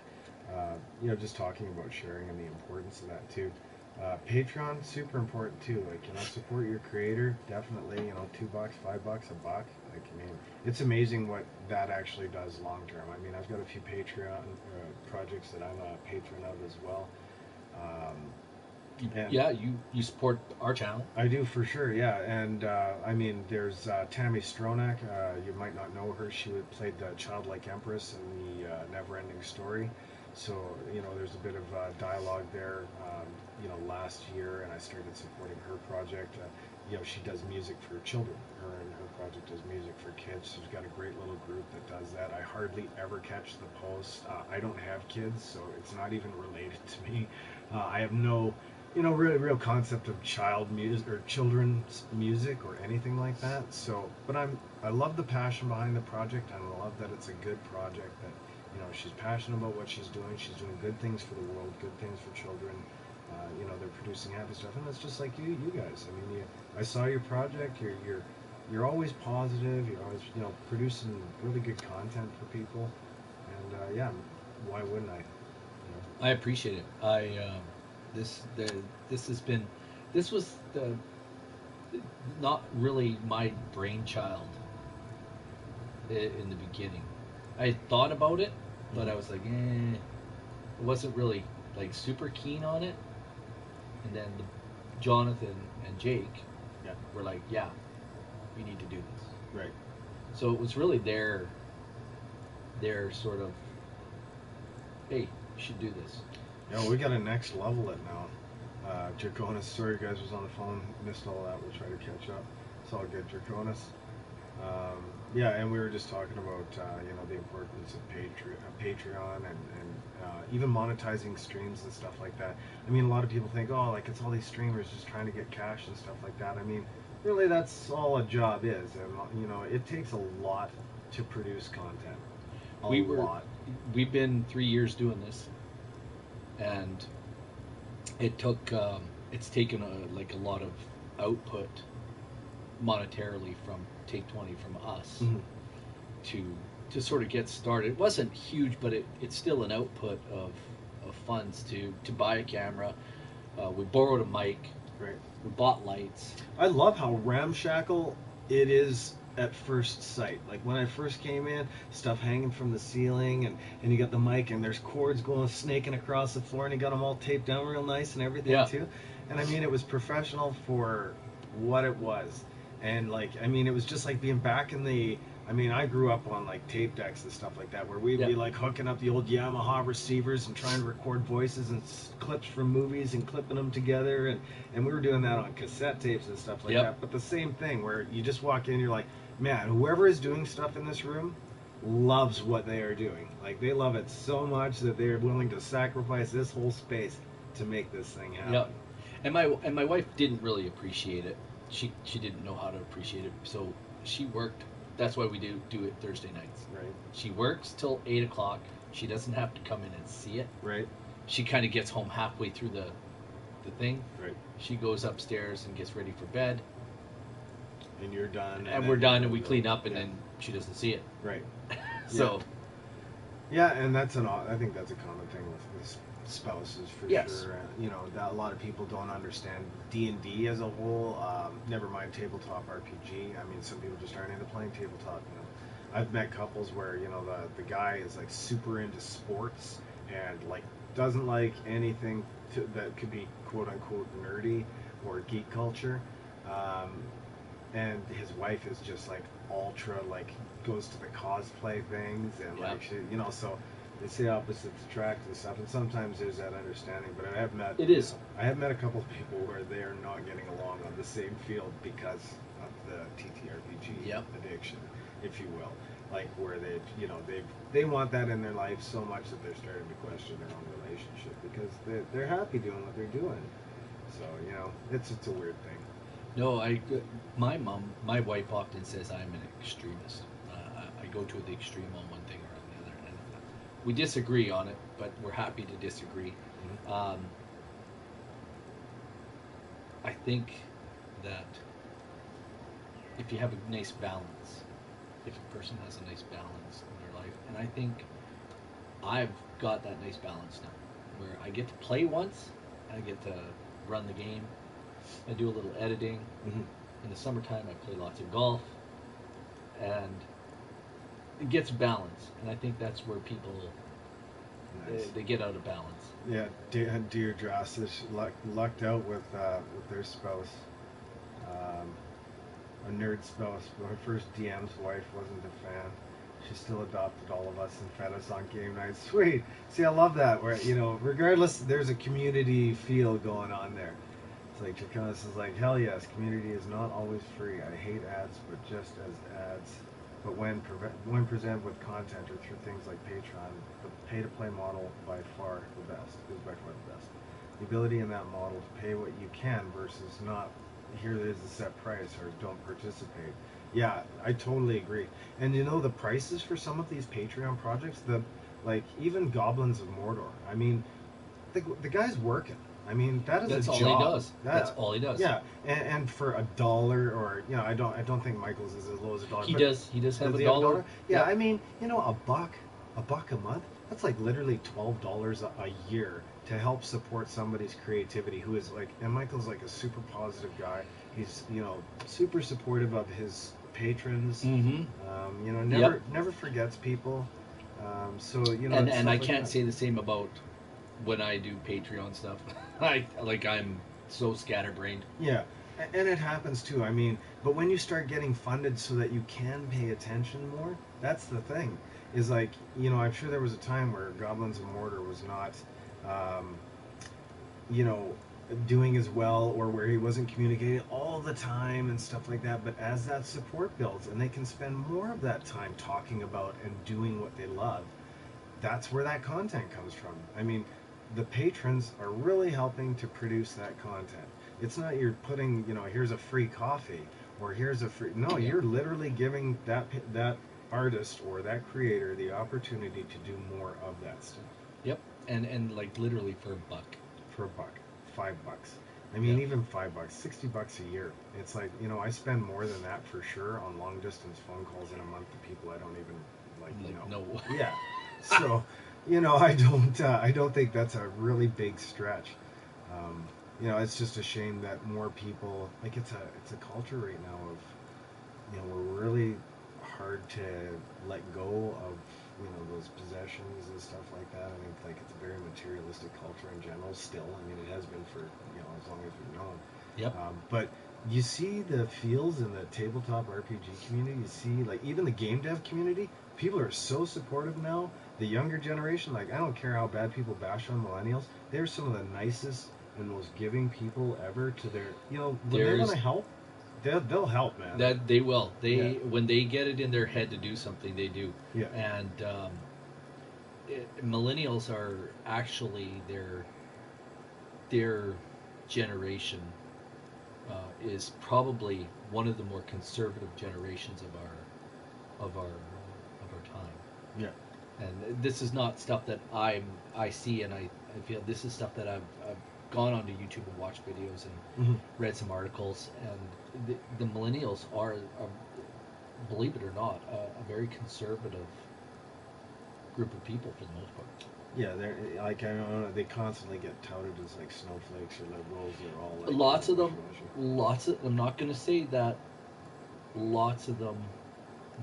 Just talking about sharing and the importance of that too. Patreon, super important too. Support your creator, definitely. $2, $5, $1. It's amazing what that actually does long term. I've got a few Patreon projects that I'm a patron of as well. And yeah, you support our channel. I do for sure, yeah. And there's Tammy Stronach. You might not know her. She played the childlike empress in the Never-Ending Story. So there's a bit of dialogue there. Last year, and I started supporting her project. She does music for children. Her project does music for kids. She's got a great little group that does that. I hardly ever catch the posts. I don't have kids, so it's not even related to me. I have no real concept of child music or children's music or anything like that. So, but I love the passion behind the project, and I love that it's a good project. That she's passionate about what she's doing. She's doing good things for the world, good things for children. They're producing happy stuff, and it's just like you guys. I saw your project. You're always positive. You're always producing really good content for people, and yeah, why wouldn't I? I appreciate it. This was not really my brainchild in the beginning. I had thought about it, but I was like, I wasn't really super keen on it. And then Jonathan and Jake were like, yeah, we need to do this. Right. So it was really their sort of, hey, you should do this. Yeah, we got to next level it now. Draconis, sorry guys, was on the phone, missed all that. We'll try to catch up. It's all good, Draconis. Yeah, and we were just talking about the importance of Patreon and even monetizing streams and stuff like that. I mean, a lot of people think, oh, like it's all these streamers just trying to get cash and stuff like that. I mean, really, that's all a job is, and it takes a lot to produce content. A lot. We've been 3 years doing this, and it's taken a lot of output monetarily from Take20 from us Mm-hmm. to sort of get started. It wasn't huge, but it's still an output of funds to buy a camera. We borrowed a mic. Right. We bought lights. I love how ramshackle it is at first sight. Like when I first came in, stuff hanging from the ceiling, and you got the mic, and there's cords going snaking across the floor, and you got them all taped down real nice and everything Yeah. too. And I mean, it was professional for what it was, and it was just like being back in the. I mean, I grew up on like tape decks and stuff like that, where we'd be like hooking up the old Yamaha receivers and trying to record voices and clips from movies and clipping them together, and we were doing that on cassette tapes and stuff like that. But the same thing, where you just walk in, you're like, man, whoever is doing stuff in this room loves what they are doing. Like they love it so much that they're willing to sacrifice this whole space to make this thing happen. Yep. And my wife didn't really appreciate it. She didn't know how to appreciate it, so she worked. That's why we do it Thursday nights. Right. She works till 8 o'clock. She doesn't have to come in and see it. Right. She kind of gets home halfway through the thing. Right. She goes upstairs and gets ready for bed. And you're done. And we're done, and we clean up, and then she doesn't see it. Right. So. Yeah, and I think that's a common thing with spouses for sure. That a lot of people don't understand D&D as a whole. Never mind tabletop RPG. I mean, some people just aren't into playing tabletop. I've met couples where the guy is like super into sports and like doesn't like anything that could be quote unquote nerdy or geek culture, and his wife is just like ultra like goes to the cosplay things and like she, so they say opposites attract and stuff, and sometimes there's that understanding. But I have met a couple of people where they are not getting along on the same field because of the TTRPG addiction, if you will. Like where they want that in their life so much that they're starting to question their own relationship because they're happy doing what they're doing. So it's a weird thing. No, my wife often says I'm an extremist. I go to the extreme on one thing or another, and we disagree on it, but we're happy to disagree. Mm-hmm. I think that if you have a nice balance, if a person has a nice balance in their life, and I think I've got that nice balance now, where I get to play once, I get to run the game, I do a little editing. Mm-hmm. In the summertime, I play lots of golf, and it gets balance. And I think that's where people they get out of balance. Yeah, dear Drastic lucked out with their spouse, a nerd spouse. But her first DM's wife wasn't a fan. She still adopted all of us and fed us on game nights. Sweet. See, I love that. Where regardless, there's a community feel going on there. It's like Draconis is like, hell yes, community is not always free. I hate ads, but just as ads. But when presented with content or through things like Patreon, the pay-to-play model is by far the best. The ability in that model to pay what you can versus not, here is a set price or don't participate. Yeah, I totally agree. And the prices for some of these Patreon projects, even Goblins of Mordor. I mean, the guy's working. I mean, that's a job. All he does. That's all he does. Yeah, and for $1 or I don't think Michael's is as low as $1. He does have $1. Yeah, I mean, $1 a month. That's like literally $12 a year to help support somebody's creativity. Who is like, and Michael's like a super positive guy. He's super supportive of his patrons. Mm-hmm. Never forgets people. And I can't say the same about when I do Patreon stuff. I'm so scatterbrained. Yeah, and it happens too. I mean, but when you start getting funded so that you can pay attention more, that's the thing. Is like, I'm sure there was a time where Goblins of Mordor was not, doing as well, or where he wasn't communicating all the time and stuff like that. But as that support builds and they can spend more of that time talking about and doing what they love, that's where that content comes from. I mean, the patrons are really helping to produce that content. It's not you're putting, here's a free coffee or here's a free. No, Yeah. you're literally giving that artist or that creator the opportunity to do more of that stuff Yep. And like literally for a buck. for a buck, $5. I mean, Yeah. even $5, $60 a year. It's like, I spend more than that for sure on long distance phone calls in a month to people I don't even Like, no. Yeah. So, I don't think that's a really big stretch. It's just a shame that more people it's a culture right now of, we're really hard to let go of, those possessions and stuff like that. I think like it's a very materialistic culture in general still. I mean, it has been for, as long as we've known. Yep. But you see the feels in the tabletop RPG community. You see, like, even the game dev community. People are so supportive now. The younger generation, like, I don't care how bad people bash on millennials. They're some of the nicest and most giving people ever to their, when they want to help, they'll help, man. That they will. Yeah. When they get it in their head to do something, they do. Yeah. And millennials are actually their generation is probably one of the more conservative generations of our time. Yeah. And this is not stuff that I see, and I feel this is stuff that I've gone onto YouTube and watched videos and Mm-hmm. read some articles, and the millennials are, believe it or not, a very conservative group of people for the most part. Yeah, they're like, I don't know, they constantly get touted as like snowflakes or liberals. They're all like Lots of them, wishy-washy. I'm not going to say that lots of them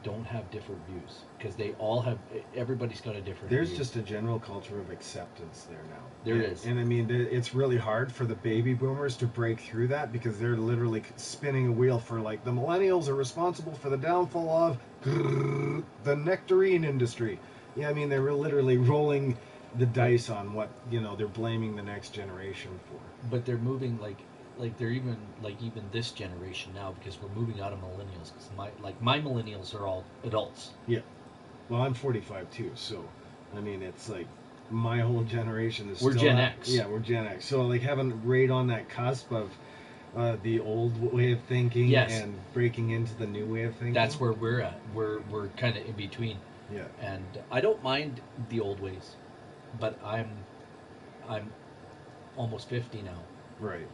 don't have different views, because they all have, everybody's got a different There's view. just a general culture of acceptance there now. There and, is. And I mean, it's really hard for the baby boomers to break through that, because they're literally spinning a wheel for, like, the millennials are responsible for the downfall of the nectarine industry. Yeah, I mean, they're literally rolling the dice on what, they're blaming the next generation for. But they're moving like they're even this generation now, because we're moving out of millennials. Because my millennials are all adults. Yeah. Well, I'm 45 too, so I mean, it's like my whole generation is. We're still Gen out- X. Yeah, we're Gen X. So like having right on that cusp of the old way of thinking Yes. and breaking into the new way of thinking. That's where we're at. We're kind of in between. Yeah. And I don't mind the old ways, but I'm almost 50 now, Right.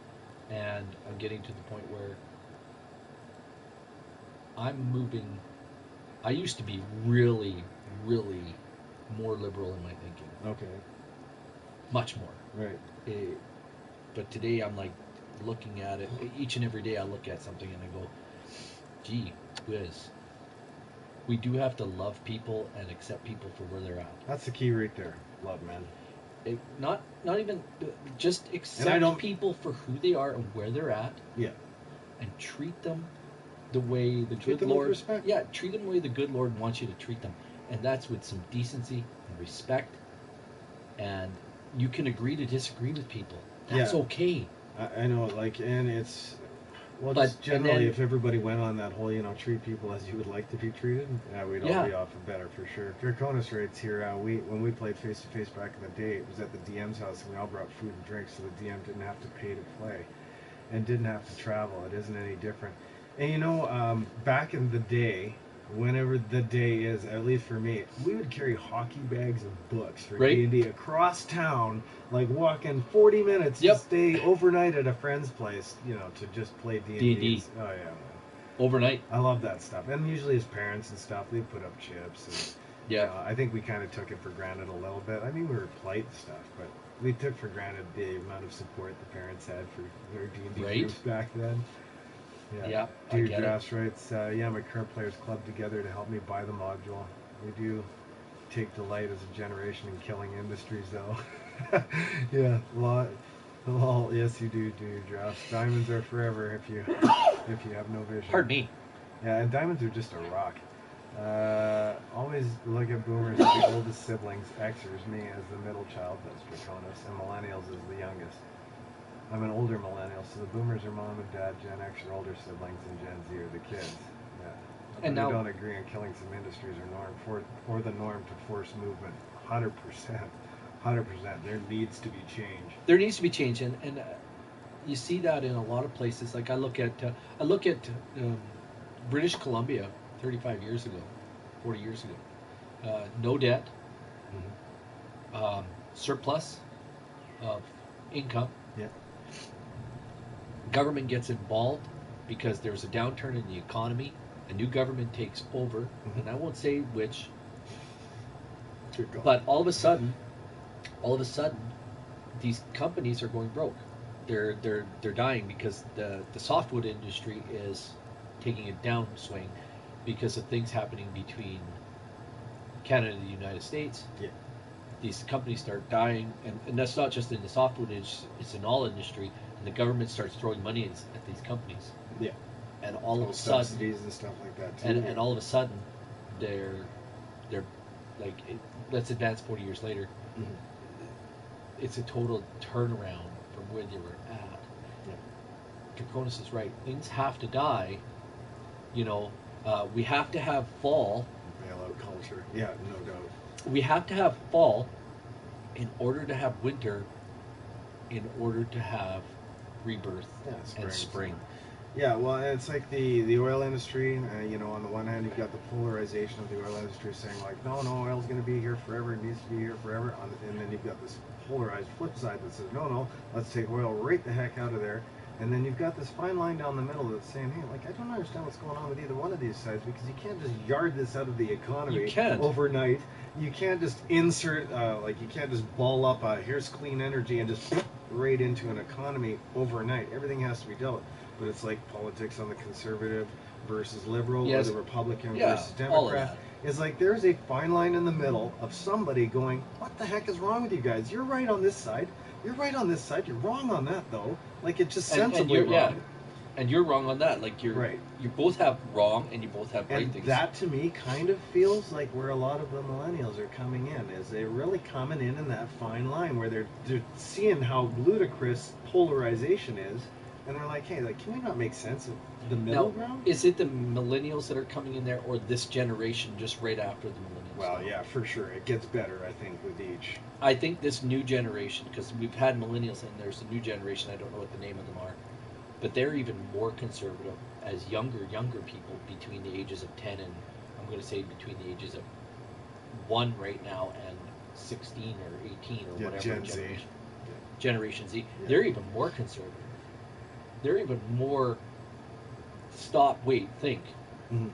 and I'm getting to the point where I'm moving. I used to be really, really more liberal in my thinking, Okay. much more. Right. But today I'm like looking at it each and every day. I look at something and I go, "Gee whiz, we do have to love people and accept people for where they're at. That's the key right there. Love, man. Not even just accept people for who they are and where they're at, Yeah. and treat them the way the Treat good them with Lord. respect. Yeah, treat them the way the good Lord wants you to treat them, and that's with some decency and respect. And you can agree to disagree with people. That's Yeah. okay. I know, like, and it's. Well, But- just generally, and then- if everybody went on that whole, treat people as you would like to be treated, we'd all Yeah. be off better for sure. Draconis rates here. When we played face to face back in the day, it was at the DM's house, and we all brought food and drinks, so the DM didn't have to pay to play, and didn't have to travel. It isn't any different. And back in the day, whenever the day is, at least for me, we would carry hockey bags of books for Right. D&D across town, like walking 40 minutes Yep. to stay overnight at a friend's place, to just play D&D. D&D. Oh yeah, man. Overnight. I love that stuff. And usually his parents and stuff, they put up chips. And, Yeah. I think we kind of took it for granted a little bit. I mean, we were polite and stuff, but we took for granted the amount of support the parents had for their D&D Right. groups back then. Yeah, I Dear get it. Drafts writes, my current players club together to help me buy the module. We do take delight as a generation in killing industries, though. Yeah, lol, yes, you do your drafts. Diamonds are forever if you have no vision. Pardon me. Yeah, and diamonds are just a rock. Always look at boomers as the oldest siblings. Xers me as the middle child, that's Draconis, and millennials as the youngest. I'm an older millennial, so the boomers are mom and dad, Gen X are older siblings, and Gen Z are the kids. Yeah. And But now- we don't agree on killing some industries or the norm to force movement. 100%. 100%. There needs to be change. There needs to be change, and you see that in a lot of places. Like I look at British Columbia 35 years ago, 40 years ago. No debt, surplus of income. Yeah. Government gets involved because there's a downturn in the economy. A new government takes over, Mhm. and I won't say which, Good call. but all of a sudden, these companies are going broke. They're dying because the softwood industry is taking a downswing because of things happening between Canada and the United States. Yeah. These companies start dying, and that's not just in the softwood industry, it's in all industry, and the government starts throwing money at these companies. Yeah. And all of a sudden, subsidies and stuff like that too. and all of a sudden, they're like, let's advance 40 years later, Mhm. it's a total turnaround from where they were at. Yeah. Draconis is right. Things have to die. You know, we have to have fall. Bailout culture. Yeah, no doubt. We have to have fall in order to have winter, in order to have rebirth Yeah, and spring. Yeah, well, it's like the oil industry. On the one hand, you've got the polarization of the oil industry saying like, no, oil's going to be here forever. It needs to be here forever. And then you've got this polarized flip side that says, no, let's take oil right the heck out of there. And then you've got this fine line down the middle that's saying, hey, like, I don't understand what's going on with either one of these sides because you can't just yard this out of the economy You can't. overnight. You can't just insert, you can't just ball up, here's clean energy and just right into an economy overnight. Everything has to be dealt with. But it's like politics on the conservative versus liberal, Yes. or the Republican Yeah, versus all of Democrat. that. It's like there's a fine line in the middle of somebody going, what the heck is wrong with you guys? You're right on this side. You're right on this side. You're wrong on that, though. Like, it's just sensibly you're, wrong. yeah, and you're wrong on that. Like Right. You both have wrong and you both have right And things. that, to me, kind of feels like where a lot of the millennials are coming in, is they're really coming in that fine line where they're seeing how ludicrous polarization is, and they're like, hey, like, can we not make sense of the middle Now, ground? is it the millennials that are coming in there, or this generation just right after the millennials? Well, yeah, for sure. It gets better, I think, with each. I think this new generation, because we've had millennials and there's a new generation, I don't know what the name of them are, but they're even more conservative as younger people between the ages of 10 and, I'm going to say between the ages of 1 right now and 16 or 18 or Yeah, whatever Gen Z. generation. Generation Z. Yeah. They're even more conservative. They're even more stop, wait, think. Mhm.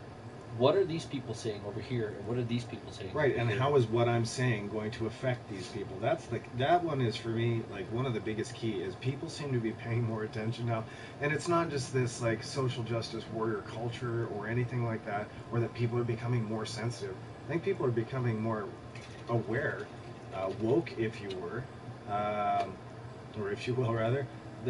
What are these people saying over here, and what are these people saying? Right, over and here? how is what I'm saying going to affect these people? That one is for me like one of the biggest key is people seem to be paying more attention now, and it's not just this like social justice warrior culture or anything like that, or that people are becoming more sensitive. I think people are becoming more aware, woke, if you were, or if you will rather,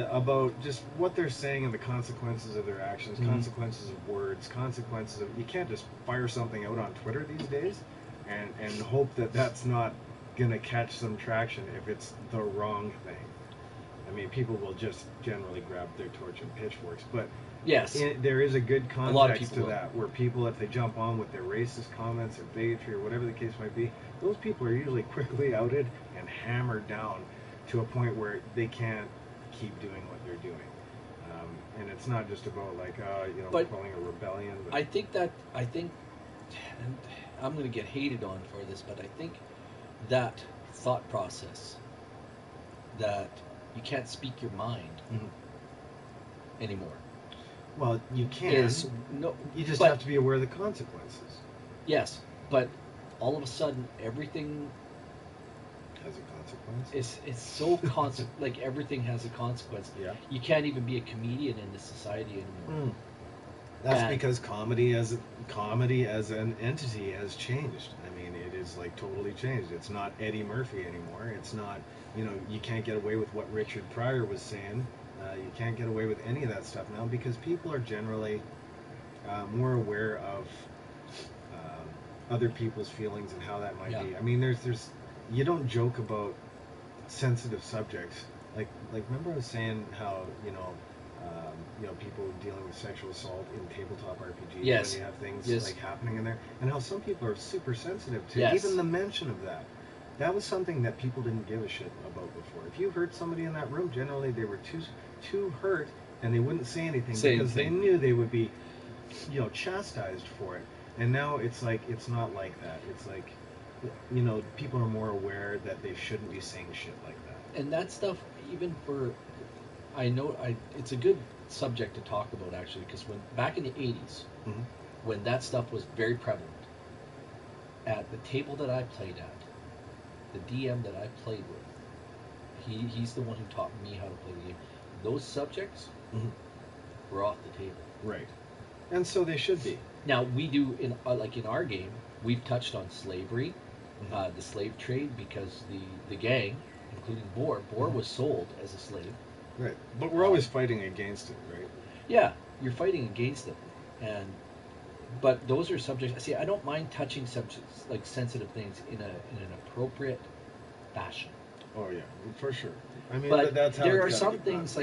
about just what they're saying and the consequences of their actions, Mhm. consequences of words, consequences of. You can't just fire something out on Twitter these days, and hope that that's not gonna catch some traction if it's the wrong thing. I mean, people will just generally grab their torch and pitchforks, but Yes. there is a good A lot of context people to will. that, where people, if they jump on with their racist comments or bigotry or whatever the case might be, those people are usually quickly outed and hammered down to a point where they can't keep doing what they're doing. And it's not just about like, But calling a rebellion. But I think, and I'm going to get hated on for this, but I think that thought process that you can't speak your mind Mhm. anymore Well, you can. is no. You just but- have to be aware of the consequences. Yes, but all of a sudden everything Has a consequence. it's so like everything has a consequence. Yeah. You can't even be a comedian in this society anymore. That's And- because comedy as an entity has changed. I mean, it is like totally changed. It's not Eddie Murphy anymore. It's not, you can't get away with what Richard Pryor was saying. You can't get away with any of that stuff now because people are generally more aware of other people's feelings and how that might Yeah. be. I mean, there's you don't joke about sensitive subjects like remember I was saying how people dealing with sexual assault in tabletop RPGs Yes. when you have things Yes. like happening in there, and how some people are super sensitive to Yes. even the mention of that. That was something that people didn't give a shit about before. If you hurt somebody in that room, generally they were too hurt, and they wouldn't say anything because they knew they would be, chastised for it. And now it's like it's not like that. It's like, people are more aware that they shouldn't be saying shit like that. And that stuff, even for, I know, it's a good subject to talk about actually, because when back in the '80s, Mm-hmm. when that stuff was very prevalent, at the table that I played at, the DM that I played with, he's the one who taught me how to play the game. Those subjects Mm-hmm. were off the table. Right. And so they should be. Now we do in in our game, we've touched on slavery, Mm-hmm. the slave trade, because the gang, including Boar, Mm-hmm. was sold as a slave. Right. But we're always fighting against it, right? Yeah, you're fighting against it, but those are subjects. See, I don't mind touching subjects like sensitive things in an appropriate fashion. Oh yeah, for sure. I mean, But that's how there are it's gotta some be done. things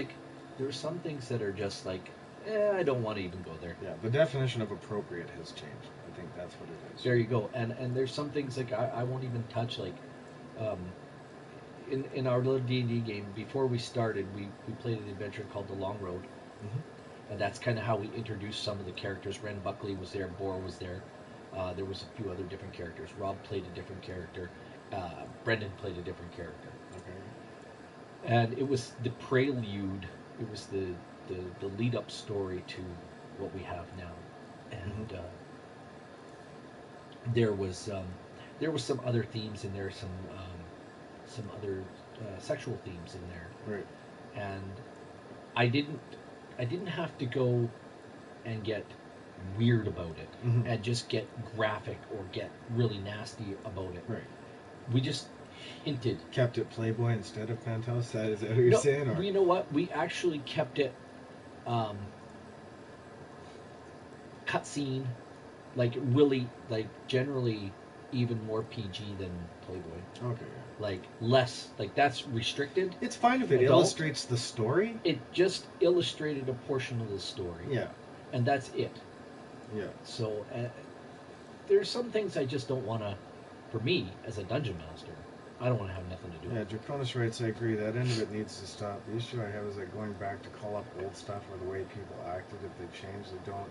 there are some things that are just like, I don't want to even go there. Yeah, the definition of appropriate has changed. I think that's what it is. There you go. And there's some things like I won't even touch, like um, in our little D&D game before we started, we played an adventure called The Long Road, Mm-hmm. and that's kind of how we introduced some of the characters. Ren Buckley was there, Boar was there. There was a few other different characters. Rob played a different character. Brendan played a different character. Okay. And it was the prelude. It was the lead up story to what we have now, and Mm-hmm. there was some other themes in there, some other sexual themes in there, Right. and I didn't have to go and get weird about it Mhm. and just get graphic or get really nasty about it. Right. We just hinted. Kept it Playboy instead of Penthouse. Is that what you're No, saying? Or you know what? We actually kept it um, cutscene, like really, like generally even more PG than Playboy. okay. Yeah. Like less, like that's restricted. It's fine if it Adult. illustrates the story. It just illustrated a portion of the story, Yeah. and that's it. Yeah. So there's some things I just don't want to. For me, as a dungeon master, I don't want to have nothing to do Yeah, with it. Draconis writes, I agree. That end of it needs to stop. The issue I have is like going back to call up old stuff or the way people acted. If they change, they don't.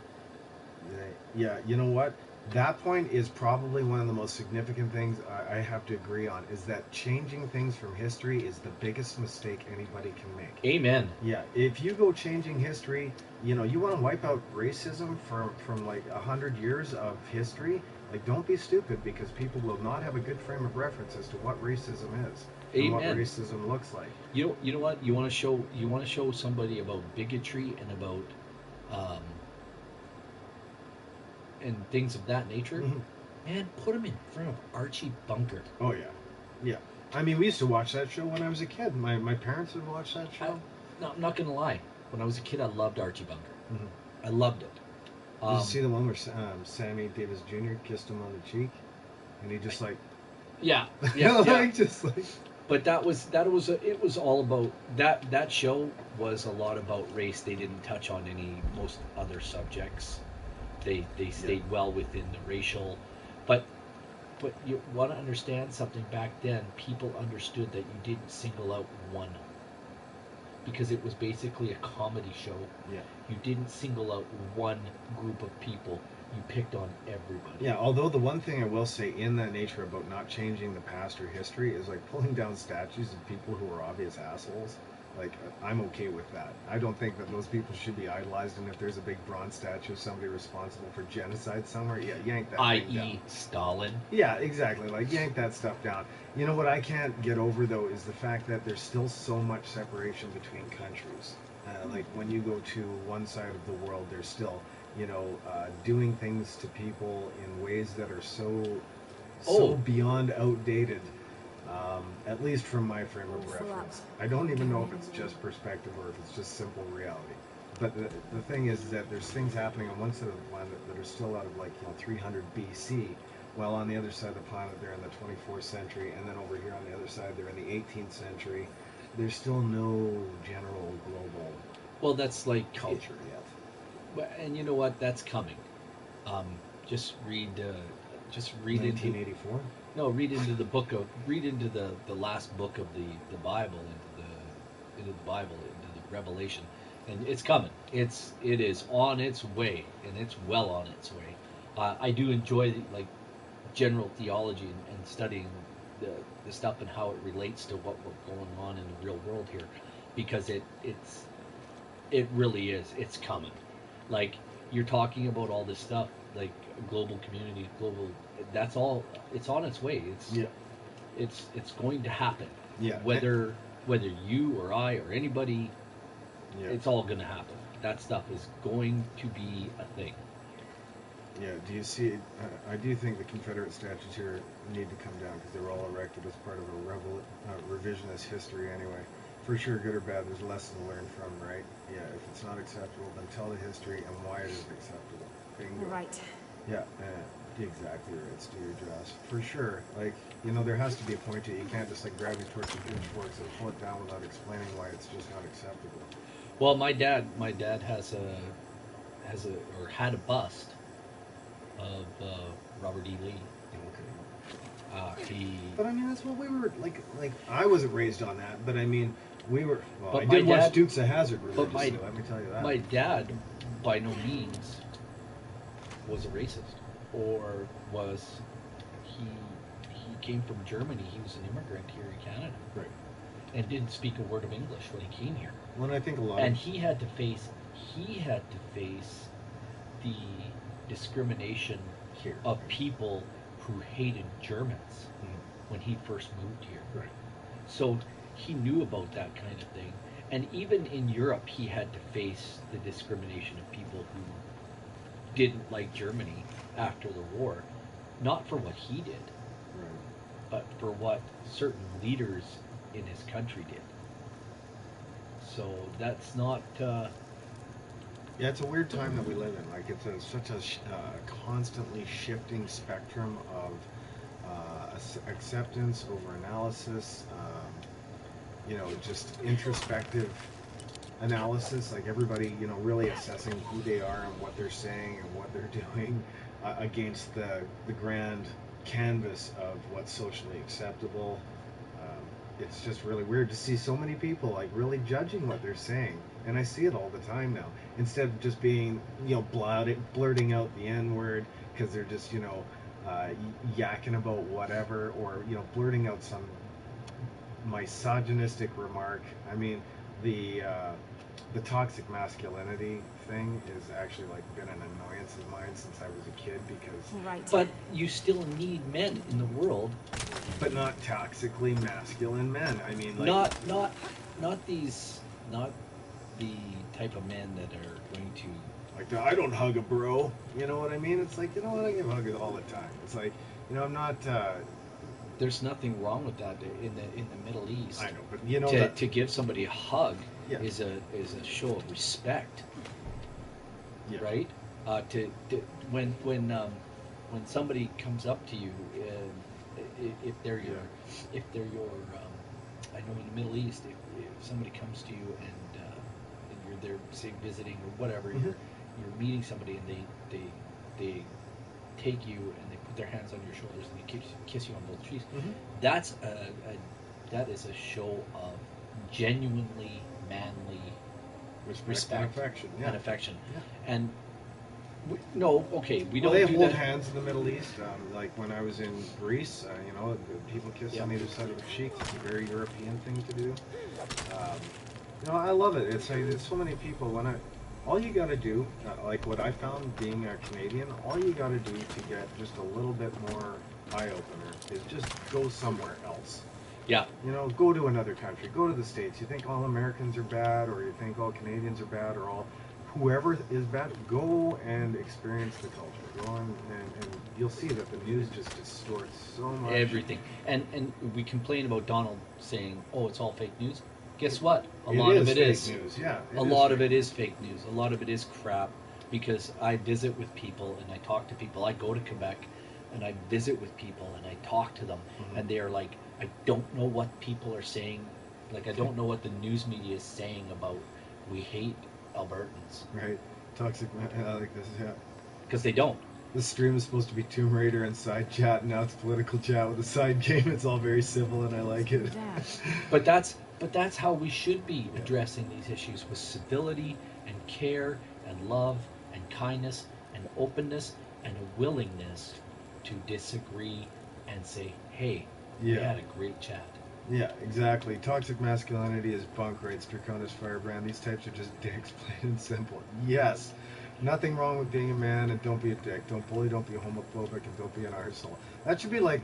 Yeah, you know what? That point is probably one of the most significant things I have to agree on. Is that changing things from history is the biggest mistake anybody can make. Amen. Yeah, if you go changing history, you want to wipe out racism from like 100 years of history. Like, don't be stupid, because people will not have a good frame of reference as to what racism is and what Amen. racism looks like. You know what? You want to show somebody about bigotry and about and things of that nature. Mhm. Man, put them in front of Archie Bunker. Oh yeah, yeah. I mean, we used to watch that show when I was a kid. My parents would watch that show. No, I'm not gonna lie. When I was a kid, I loved Archie Bunker. Mhm. I loved it. Did you see the one where Sammy Davis Jr. kissed him on the cheek, and he just like, Yeah, just like. But it was all about that show was a lot about race. They didn't touch on most other subjects. They stayed well within the racial, but you want to understand something. Back then, people understood that you didn't single out one, because it was basically a comedy show. Yeah. You didn't single out one group of people. You picked on everybody. Yeah, although the one thing I will say in that nature about not changing the past or history is like pulling down statues of people who are obvious assholes. Like, I'm okay with that. I don't think that those people should be idolized, and if there's a big bronze statue of somebody responsible for genocide somewhere, yeah, yank that thing down. I.e. Stalin. Yeah, exactly. Like, yank that stuff down. You know what I can't get over, though, is the fact that there's still so much separation between countries. Like, when you go to one side of the world, there's still, doing things to people in ways that are so beyond outdated. At least from my frame of reference. I don't even know if it's just perspective or if it's just simple reality. But the thing is that there's things happening on one side of the planet that are still out of 300 BC, while on the other side of the planet they're in the 24th century, and then over here on the other side they're in the 18th century. there's still no general global Well, that's like culture yet. and you know what? That's coming. Um, just read. Just read into 1984. no. Read into the last book of the Bible, into the Bible, into the Revelation, and it's coming. It is on its way, and it's well on its way. I do enjoy like general theology and studying the stuff and how it relates to what we're going on in the real world here, because it really is. It's coming. Like you're talking about all this stuff, like global community, global. That's all. It's on its way. Yeah. It's going to happen. Yeah. Whether you or I or anybody, Yeah. it's all going to happen. That stuff is going to be a thing. Yeah, do you see? I do think the Confederate statues here need to come down because they were all erected as part of a revisionist history anyway. For sure, good or bad, there's a lesson to learn from, right? Yeah, if it's not acceptable, then tell the history and why it is acceptable. Bingo. Right. Yeah, exactly right, Stu Joss. For sure. Like, there has to be a point to it. You can't just like grab your torch and pitchforks and pull it down without explaining why it's just not acceptable. Well, my dad has or had a bust of Robert E. Lee. He. But I mean, that's what we were like. Like I wasn't raised on that, but I mean, we were. Well, But I my did watch dad- Dukes of Hazzard but religiously. Let me tell you that. My dad, by no means, was a racist, or was he came from Germany. He was an immigrant here in Canada, Right. and didn't speak a word of English when he came here. Well, and I think a lot. And of, he had to face the discrimination here of people who hated Germans Mhm. when he first moved here. Right. So he knew about that kind of thing. And even in Europe, he had to face the discrimination of people who didn't like Germany after the war, not for what he did, Right. but for what certain leaders in his country did. So that's not. Yeah, it's a weird time that we live in. Like it's such a constantly shifting spectrum of acceptance over analysis. Just introspective analysis. Like everybody, really assessing who they are and what they're saying and what they're doing against the grand canvas of what's socially acceptable. It's just really weird to see so many people like really judging what they're saying, and I see it all the time now. Instead of just being, blurting out the N word because they're just, yakking about whatever, or blurting out some misogynistic remark. I mean, the toxic masculinity thing is actually like been an annoyance of mine since I was a kid because. Right. But you still need men in the world. But not toxically masculine men. I mean, like Not the type of men that are going to. like I don't hug a bro. You know what I mean? It's like, you know what, I give hugs all the time. It's like, I'm not. There's nothing wrong with that in the Middle East. I know, but to give somebody a hug Yeah. is a show of respect, Yeah. right? When somebody comes up to you, if they're your I know in the Middle East, if somebody comes to you and you're there, say visiting or whatever, Mhm. you're meeting somebody and they take you and they put their hands on your shoulders and they kiss you on both cheeks. Mhm. That is a show of genuinely manly Respect and affection. Yeah. and affection. Yeah. And we Well, don't they do hold that. hands in the Middle East. Like when I was in Greece, the people kiss Yeah. on either side of the cheek. It's a very European thing to do. I love it. It's like, there's so many people. All you got to do, like what I found being a Canadian, all you got to do to get just a little bit more eye opener is just go somewhere else. Yeah, Go to another country. Go to the States. You think all Americans are bad, or you think all Canadians are bad, or all whoever is bad. Go and experience the culture. Go on, and you'll see that the news just distorts so much. everything. And we complain about Donald saying, "Oh, it's all fake news." Guess what? A It lot of is it fake is. news. Yeah, A lot of it is fake news. A lot of it is crap, because I visit with people and I talk to people. I go to Quebec and I visit with people and I talk to them, Mhm. and they are like, I don't know what people are saying Like I don't know what the news media is saying about we hate Albertans Right. Toxic. I like this. Yeah. because they don't. This stream is supposed to be Tomb Raider and side chat. Now it's political chat with a side game. It's all very civil, and I like it. But that's how we should be addressing these issues with civility and care and love and kindness and openness and a willingness to disagree and say, hey, we Yeah. had a great chat. Yeah, exactly. Toxic masculinity is bunk, right? Draconis Firebrand. These types are just dicks, plain and simple. Yes. Nothing wrong with being a man, and don't be a dick. Don't bully, don't be homophobic, and don't be an arsehole. That should be like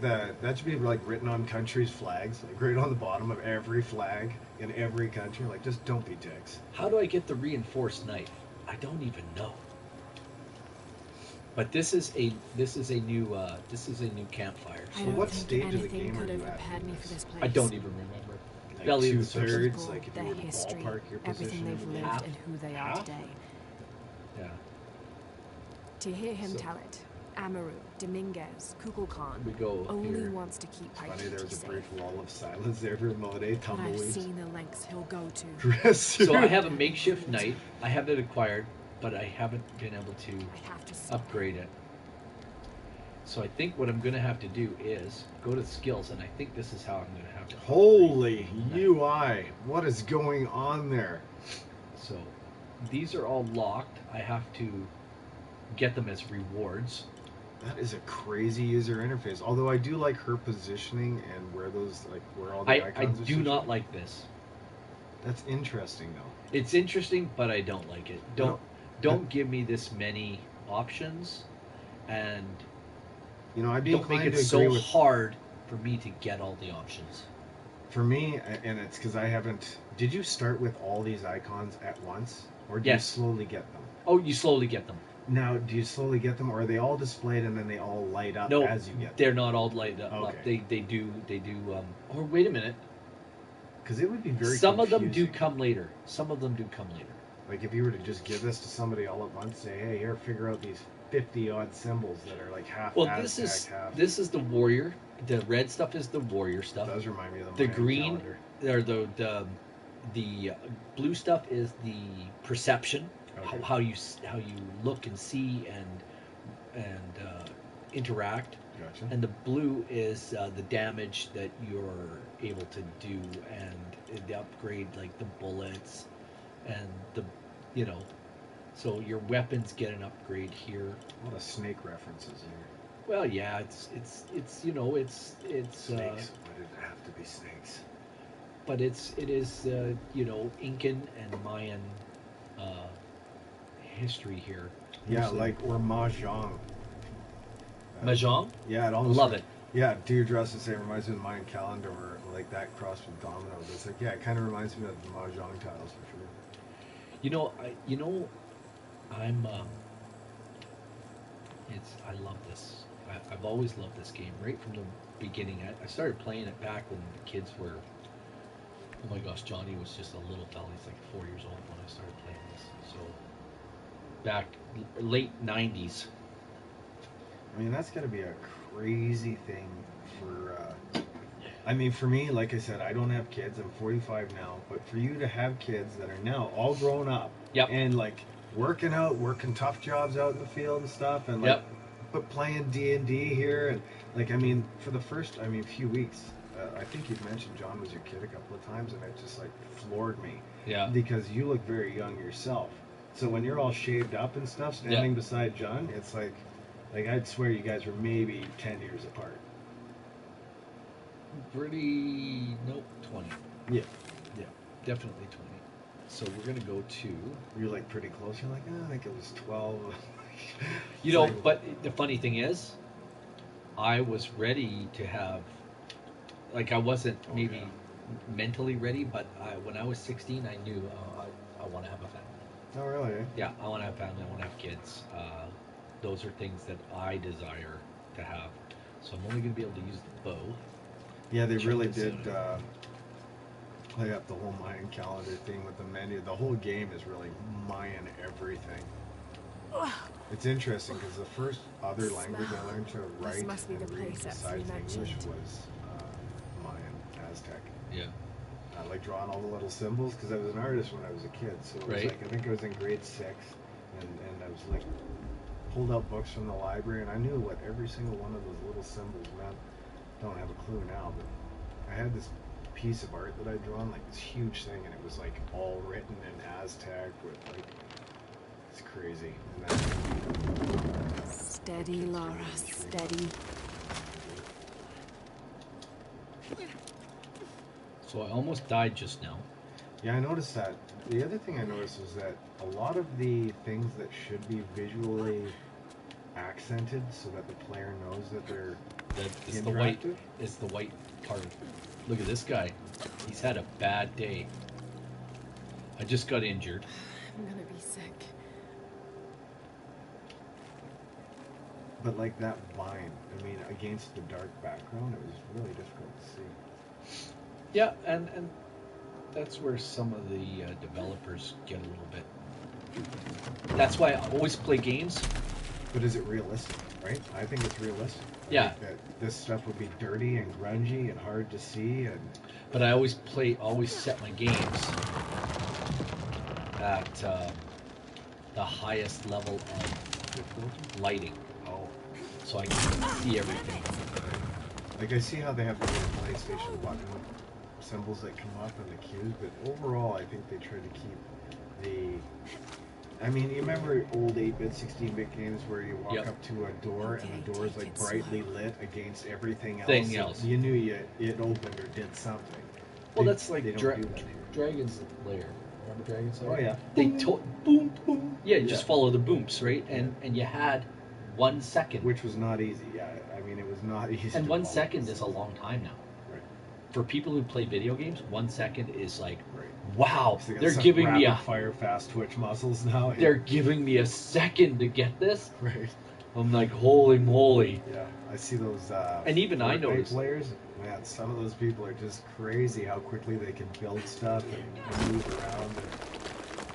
written on countries' flags, like right on the bottom of every flag in every country. Like, just don't be dicks. How do I get the reinforced knife? I don't even know. But this is a new campfire. I So don't what think stage of the anything game are could you have at prepared in me this? for this place. I don't even remember. Like Belly of the two-thirds, circle. like if their you were to history, ballpark your everything position they've in the lived game. Half. and who they are Half? today. Yeah. To hear him So- tell it, Amaru, Dominguez, Kukulkan We go only here. wants to keep Funny, Paikiti there was a safe. brief lull of silence there for Mode, But I've tumbleweeds. seen the lengths he'll go to. Dress So I suit. have a makeshift knife. I have it acquired, but I haven't been able to I have to stop. upgrade it. So I think what I'm going to have to do is go to skills, and I think this is how I'm going to have to. Holy upgrade the knife. UI! What is going on there? So these are all locked. I have to get them as rewards. That is a crazy user interface. Although I do like her positioning and where all the I icons are do situated. not like this. That's interesting though. It's interesting, but I don't like it. No. Don't give me this many options, and You know, I'd be don't make inclined it to so agree with. hard for me to get all the options. For me, and it's because I haven't. Did you start with all these icons at once, or do Yes. you slowly get them? Oh, you slowly get them. Now, do you slowly get them, or are they all displayed and then they all light up No, as you get them? they're not all lighted up. Okay. They do. Or wait a minute. Because it would be very. Some of them do confusing. come later. Some of them do come later. Like if you were to just give this to somebody all at once, say, "Hey, here, figure out these 50 odd symbols that are like half Well, Aztec, half." this is the warrior. The red stuff is the warrior It stuff. does remind me of The Mayan green, calendar. or the blue stuff is the perception, Okay. how you look and see and interact, Gotcha. and the blue is the damage that you're able to do and the upgrade, like the bullets and so your weapons get an upgrade here. A lot of snake references here. Well, yeah, it's Snakes. Why Why did it have to be snakes? but it is Incan and Mayan history here. Yeah, Mostly. like or mahjong. Mahjong. Yeah, it almost Love it. Yeah, Deirdre to say it reminds me of the Mayan calendar, or like that cross with dominoes. It's like it kind of reminds me of the mahjong tiles for sure. I'm I love this. I've always loved this game right from the beginning. I started playing it back when the kids were. Oh my gosh, Johnny was just a little fella. He's like 4 years old when I started playing this. So back late '90s. I mean, that's got to be a crazy thing for. I mean, for me, like I said, I don't have kids. I'm 45 now, but for you to have kids that are now all grown up, Yep. and like working tough jobs out in the field and stuff, and like, Yep. but playing D&D here, and like, I mean, for the first, few weeks, I think you've mentioned John was your kid a couple of times, and it just like floored me. Yeah. Because you look very young yourself. So when you're all shaved up and stuff, standing beside John, it's like I'd swear you guys were maybe 10 years apart. Nope, 20. Yeah. Yeah, definitely 20. So we're gonna go to. You're like pretty close. You're like, I think it was 12. You know, but the funny thing is, I was ready to have. Like I wasn't maybe mentally ready, but when I was 16, I knew I want to have a family. Oh, really? Eh? Yeah, I want to have a family. I want to have kids. Those are things that I desire to have. So I'm only going to be able to use the bow. Yeah, they Check really this did play up the whole Mayan calendar thing with the menu. The whole game is really Mayan everything. It's interesting because the first other language I learned to write must be the and read place that's besides English mentioned. was Mayan, Aztec. Yeah. like drawing all the little symbols because I was an artist when I was a kid. So it was Right. like I think I was in grade 6, and I was like pulled out books from the library, and I knew what every single one of those little symbols meant. Don't have a clue now, but I had this piece of art that I'd drawn, like this huge thing, and it was like all written in Aztec with like, it's crazy. And then, Steady, Laura, steady. So I almost died just now. yeah, I noticed that. The other thing I noticed was that a lot of the things that should be visually accented so that the player knows that they're That is the white. interactive. Is the white part. Look at this guy. He's had a bad day. I just got injured. I'm gonna be sick. But like that vine, I mean, against the dark background, it was really difficult to see. Yeah, and that's where some of the developers get a little bit. That's why I always play games. But is it realistic, right? I think it's realistic. I Yeah. think that this stuff would be dirty and grungy and hard to see, and But I always set my games at the highest level of difficulty. lighting, Oh, so I can see everything. like I see how they have the little PlayStation button symbols that come up in the cues, but overall, I think they try to keep the. I mean, you remember old 8-bit, 16-bit games where you walk Yep. up to a door and Okay, the door is take like it brightly slow. lit against everything else. Thing and else. You knew it opened or did something. Well, They- that's like they don't do that here. Dragon's Lair. Remember Dragon's Lair? Oh yeah. They boom boom. Yeah, you just Yeah. follow the booms, right? And you had 1 second. Which was not easy. Yeah, I mean, it was not easy. And to 1 follow. second is a long time now. Right. For people who play video games, 1 second is like, Right. wow, So they got they're some giving me a rapid fire fast twitch muscles now. they're giving me a second to get this. right. I'm like, holy moly. Yeah, I see those. And even I Fortnite noticed- players. Man, some of those people are just crazy how quickly they can build stuff and move around.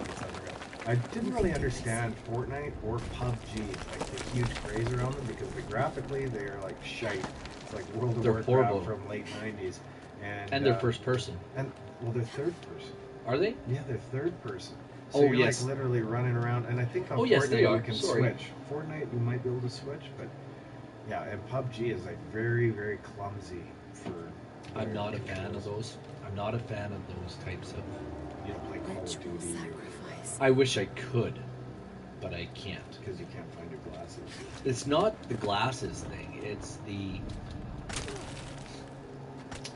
And it's unreal. I didn't really understand Fortnite or PUBG, like the huge craze around them, because graphically they are like shite. It's like World of They're Warcraft horrible. from late '90s, And they're first person. And well, they're third person. Are they? Yeah, they're third person. So Oh, you're yes. like literally running around, and I think on Oh, Fortnite yes, they are. you can Sorry. switch. Fortnite you might be able to switch, but yeah, and PUBG is like very, very clumsy for. I'm their not a fan of controls. those. I'm not a fan of those types of. You don't play Call of Ritual Duty sacrifice. I wish I could, but I can't. because you can't find your glasses. It's not the glasses thing.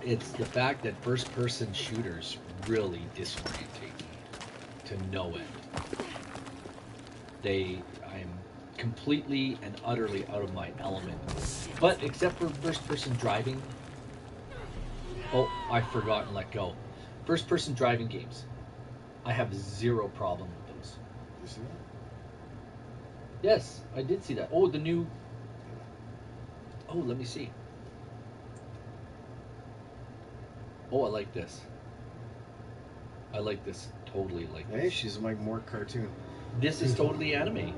It's the fact that first person shooters really disorientate me to no end. I'm completely and utterly out of my element. But except for first person driving. Oh, I forgot and let go. First person driving games. I have zero problem with those. You see that? Yes, I did see that. Oh, the new. Oh, let me see. Oh, I like this. I like this. Totally like Hey, this. she's like more cartoon. This is totally anime,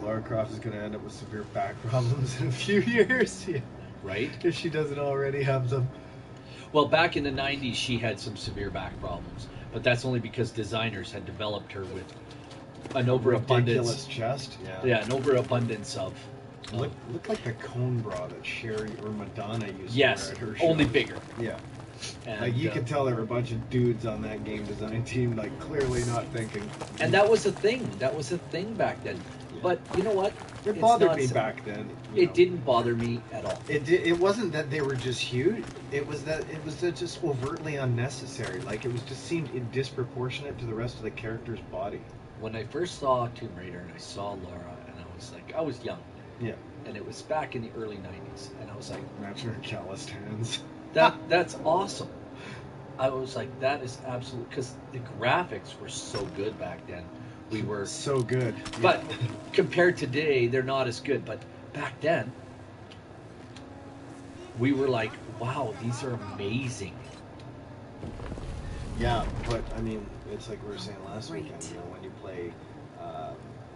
Lara Croft is going to end up with severe back problems in a few years. Yeah. right? If she doesn't already have them. Well, back in the 90s, she had some severe back problems, but that's only because designers had developed her with an Ridiculous overabundance. chest. Yeah. Yeah, an overabundance of. Look like the cone bra that Sherry or Madonna used Yes, to wear at her only shows. bigger. Yeah. And, Like you could tell there were a bunch of dudes on that game design team, like clearly not thinking. And that was a thing. That was a thing back then. But you know what? It It's bothered not me so- back then. you It know. didn't bother me at all. It wasn't that they were just huge. It was that just overtly unnecessary. Like it was just seemed disproportionate to the rest of the character's body. When I first saw Tomb Raider and I saw Laura, and I was like, I was young, Yeah. and it was back in the early 90s, and I was like, Imagine her calloused hands. that's awesome. I was like, that is absolute, because the graphics were so good back then. We were, So good. but compared to today, they're not as good. But back then, we were like, wow, these are amazing. Yeah, but I mean, it's like we were saying last Great. weekend. You know, when you play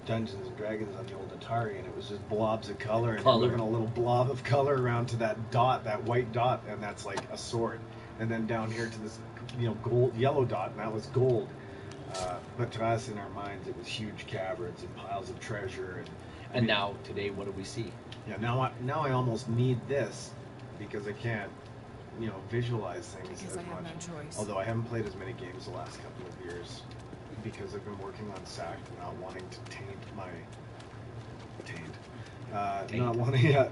Dungeons and Dragons on the old Atari, and it was just blobs of color, and Color. you're moving a little blob of color around to that dot, that white dot, and that's like a sword. And then down here to this gold, yellow dot, and that was gold. But to us, in our minds, it was huge caverns and piles of treasure. And now, today, what do we see? Yeah, now I almost need this because I can't, visualize things Because as I have much. no choice. Although I haven't played as many games the last couple of years because I've been working on SAC, not wanting to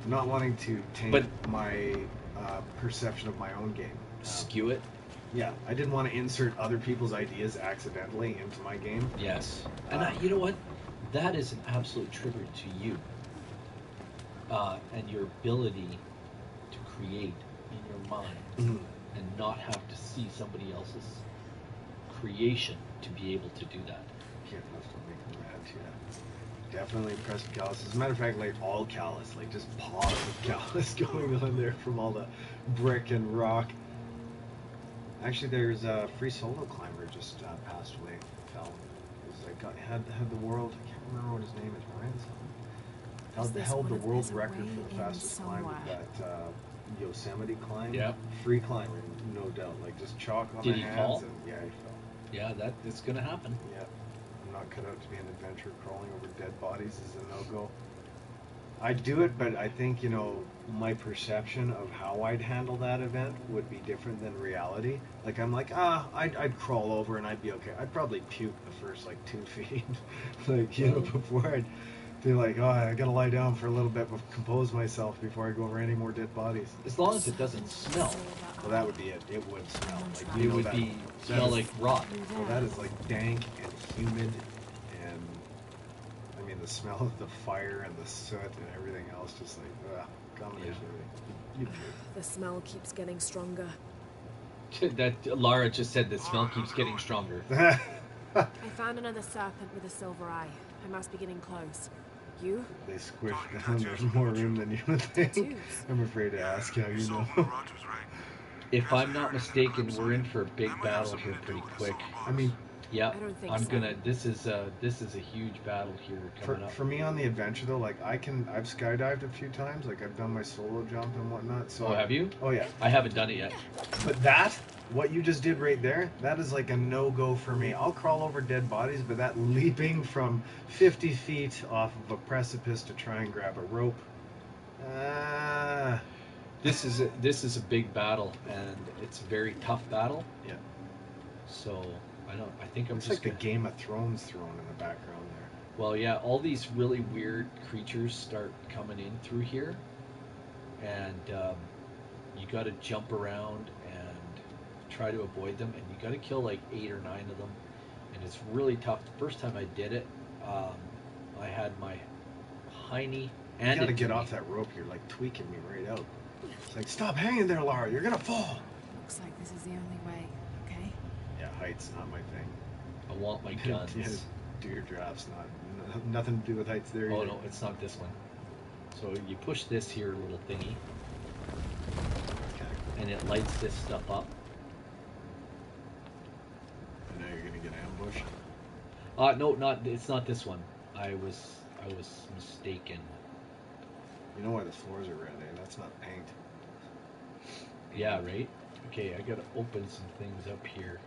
not wanting to taint my perception of my own game. Skew it? Yeah, I didn't want to insert other people's ideas accidentally into my game. Yes. And you know what? That is an absolute tribute to you. And your ability to create in your mind and not have to see somebody else's creation to be able to do that. Can't must make me mad too. Definitely impressed with Callus. As a matter of fact, like all Callus, like just paws of Callus going on there from all the brick and rock. Actually, there's a free solo climber just passed away. Fell. It was like had the world. I can't remember what his name is. Ryan something. Held the world record for the fastest climb of that Yosemite climb. Yep. Free climber, no doubt. Like just chalk on Did the he hands. fall? And, yeah, he fell. Yeah, that is going to happen. Yeah. I'm not cut out to be an adventurer. Crawling over dead bodies is a no-go. I'd do it, but I think, my perception of how I'd handle that event would be different than reality. Like, I'm like, I'd crawl over and I'd be okay. I'd probably puke the first, 2 feet. Before I'd be like, I gotta lie down for a little bit, compose myself before I go over any more dead bodies. As long as it doesn't smell. Well, that would be it. It would smell. Like, It would smell like rot. Well, that is dank and humid, and I mean the smell of the fire and the soot and everything else, just combination of everything. The smell keeps getting stronger. That Lara just said the smell keeps getting stronger. I found another serpent with a silver eye. I must be getting close. You? They squish down. There's more room than you would think. Tattoos. I'm afraid to ask how you know. If I'm not mistaken, we're in for a big battle here pretty quick. I mean, Yeah, I don't think I'm so. gonna. This is a huge battle here coming up. for me on the adventure though, I've skydived a few times. I've done my solo jump and whatnot. So Oh, have you? Oh yeah. I haven't done it yet. But what you just did right there, that is a no-go for me. I'll crawl over dead bodies, but that leaping from 50 feet off of a precipice to try and grab a rope, This is a big battle, and it's a very tough battle. yeah. So I think I'm It's just like a Game of Thrones thrown in the background there. Well, yeah, all these really weird creatures start coming in through here, and you got to jump around and try to avoid them, and you got to kill 8 or 9 of them, and it's really tough. The first time I did it, I had my hiney and You gotta get off that rope. You're tweaking me right out. It's stop hanging there, Lara. You're gonna fall. Looks like this is the only way, okay? Yeah, height's not my thing. I want my guns. Yeah, deer drafts nothing to do with heights there. Oh either. no, it's not this one. So you push this here little thingy, Okay. and it lights this stuff up. And now you're gonna get ambushed. No, it's not this one. I was mistaken. You know why the floors are red, eh? That's not paint. Yeah, right? Okay, I gotta open some things up here.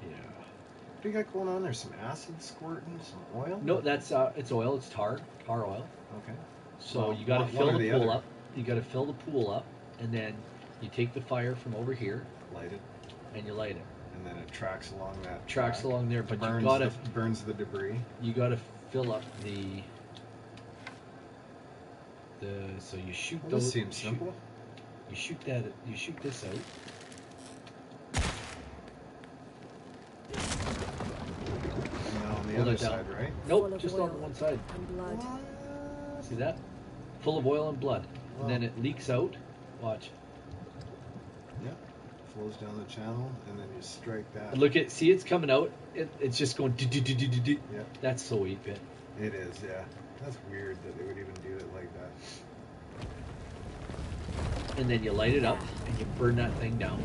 Yeah. What do you got going on there? Some acid squirting, some oil? No, that's it's oil. It's tar oil. Okay. So Well, you gotta one fill or the the pool other. up. You gotta fill the pool up, and then you take the fire from over here Light it, and you light it. and then it tracks along that. Tracks track. along there, but burns burns the debris. you gotta fill up the. So you shoot Well, those. this seems simple. You shoot that. You shoot this out. And now on the Hold other it down. side, right? Full Nope, of just oil on one side. And blood. See that? Full of oil and blood, Wow. and then it leaks out. Watch. Yeah. Flows down the channel, and then you strike that. Look at. See, it's coming out. It's just going. Do. Yeah. That's so 8-bit. It is, yeah. That's weird that they would even do it like that. And then you light it up and you burn that thing down.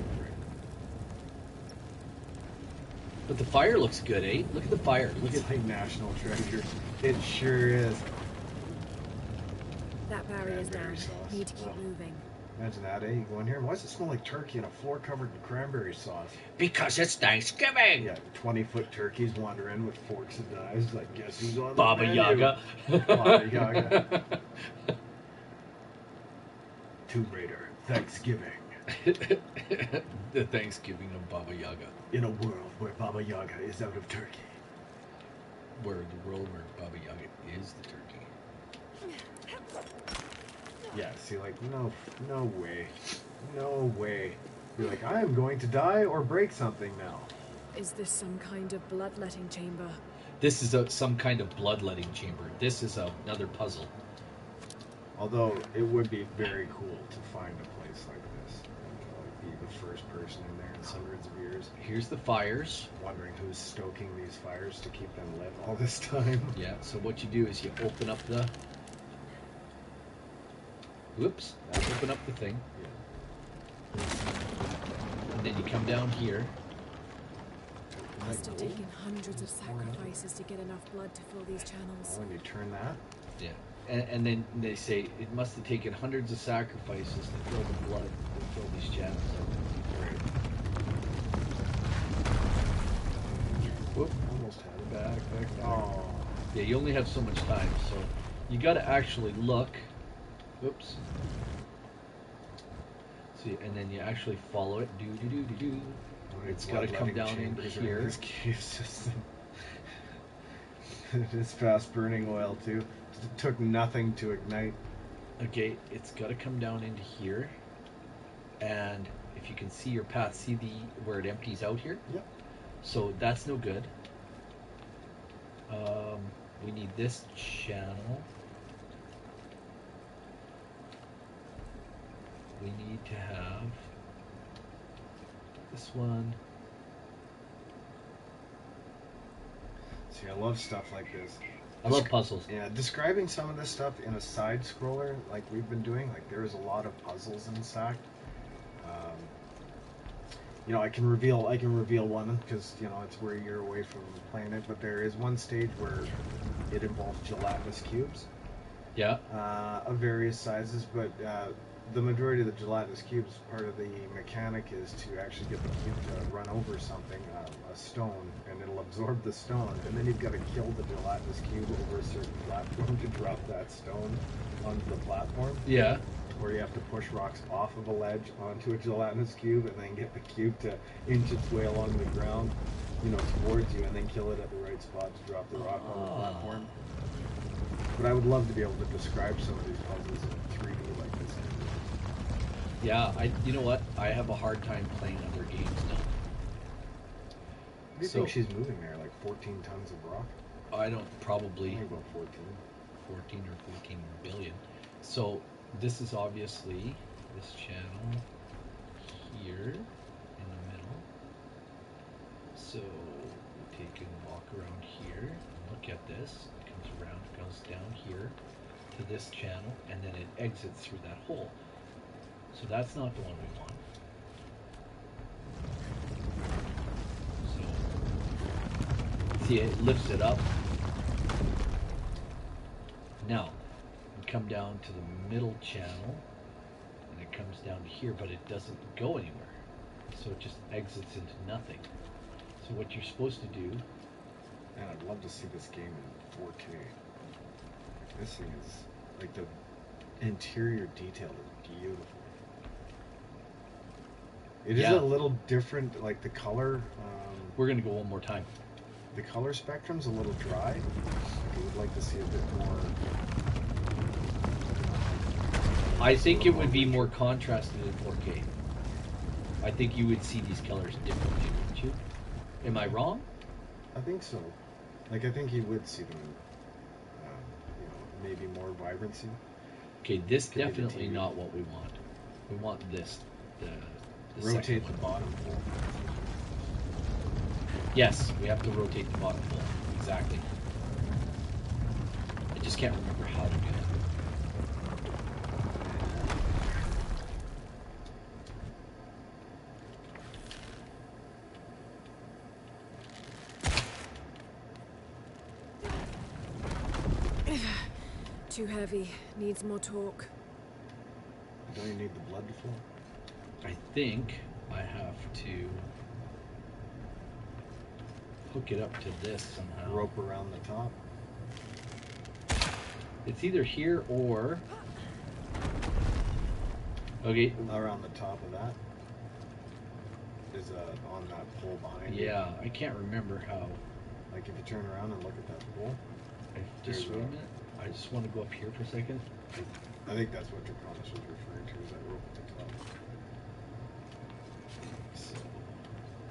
But the fire looks good, eh? Look at the fire. Look It's at. like national treasure. It sure is. That barrier's down. Cranberry sauce. Need to keep Oh. moving. Imagine that, eh? You go in here, why does it smell like turkey and a floor covered in cranberry sauce? Because it's Thanksgiving. Yeah, 20-foot turkeys wander in with forks and knives. Like, guess who's on the Baba menu? Yaga. Baba Yaga. Tomb Raider, Thanksgiving. The Thanksgiving of Baba Yaga. In a world where Baba Yaga is out of turkey. Where the world where Baba Yaga is the turkey. Yeah, see, like, no way. No way. You're like, I am going to die or break something now. Is this some kind of bloodletting chamber? This is some kind of bloodletting chamber. This is another puzzle. Although, it would be very cool to find a place like this. And to, like, be the first person in there in hundreds of years. Here's the fires. Wondering who's stoking these fires to keep them lit all this time. Yeah, so what you do is you open up the... Whoops. Open up the thing. Yeah. And then you come down here. Must have taken hundreds of sacrifices to get enough blood to fill these channels. Oh, and you turn that? Yeah. And then they say it must have taken hundreds of sacrifices to fill the blood, to fill these channels. Right. Whoop. Almost had it back there. Oh. Yeah, you only have so much time, so you got to actually look. Whoops. See, and then you actually follow it. Do. It's got to come down into here. This cave system. It is fast burning oil too. It took nothing to ignite. Okay, it's got to come down into here, and if you can see your path, see where it empties out here. Yep. So that's no good. We need this channel. We need to have this one. See, I love stuff like this. I love puzzles. Yeah, describing some of this stuff in a side scroller like we've been doing, like there is a lot of puzzles in Stack. You know, I can reveal one because you know it's where you're away from playing it, but there is one stage where it involves gelatinous cubes. Yeah. Of various sizes, but the majority of the gelatinous cubes, part of the mechanic is to actually get the cube to run over something, a stone, and it'll absorb the stone, and then you've got to kill the gelatinous cube over a certain platform to drop that stone onto the platform. Yeah. Or you have to push rocks off of a ledge onto a gelatinous cube and then get the cube to inch its way along the ground, you know, towards you, and then kill it at the right spot to drop the rock on the platform. But I would love to be able to describe some of these puzzles in 3D like this. Yeah, you know what? I have a hard time playing other games now. What do you think she's moving there? Like 14 tons of rock? I don't, probably Maybe about 14. 14 or 14 billion. So this is obviously this channel here in the middle. So we take and walk around here. Look at this. It comes around, goes down here to this channel, and then it exits through that hole. So that's not the one we want. So see, it lifts it up. Now we come down to the middle channel, and it comes down to here, but it doesn't go anywhere. So it just exits into nothing. So what you're supposed to do... Man, I'd love to see this game in 4K. This thing is, like, the interior detail is beautiful. It is a little different, like the color. We're going to go one more time. The color spectrum's a little dry. I would like to see a bit more. I think it would be more contrasted in 4K. I think you would see these colors differently, wouldn't you? Am I wrong? I think so. Like, I think you would see them, you know, maybe more vibrancy. Okay, this definitely not what we want. We want this. The rotate the bottom pole. Yes, we have to rotate the bottom pole. Exactly. I just can't remember how to do it. Too heavy. Needs more torque. Don't you need the blood to flow? I think I have to hook it up to this somehow. Rope around the top. It's either here or... Okay. Around the top of that. Is on that pole behind you. Yeah, I can't remember how. Like if you turn around and look at that pole. Just There's wait a a- minute. I just want to go up here for a second. I think that's what Draconis was referring to, is that rope at the top.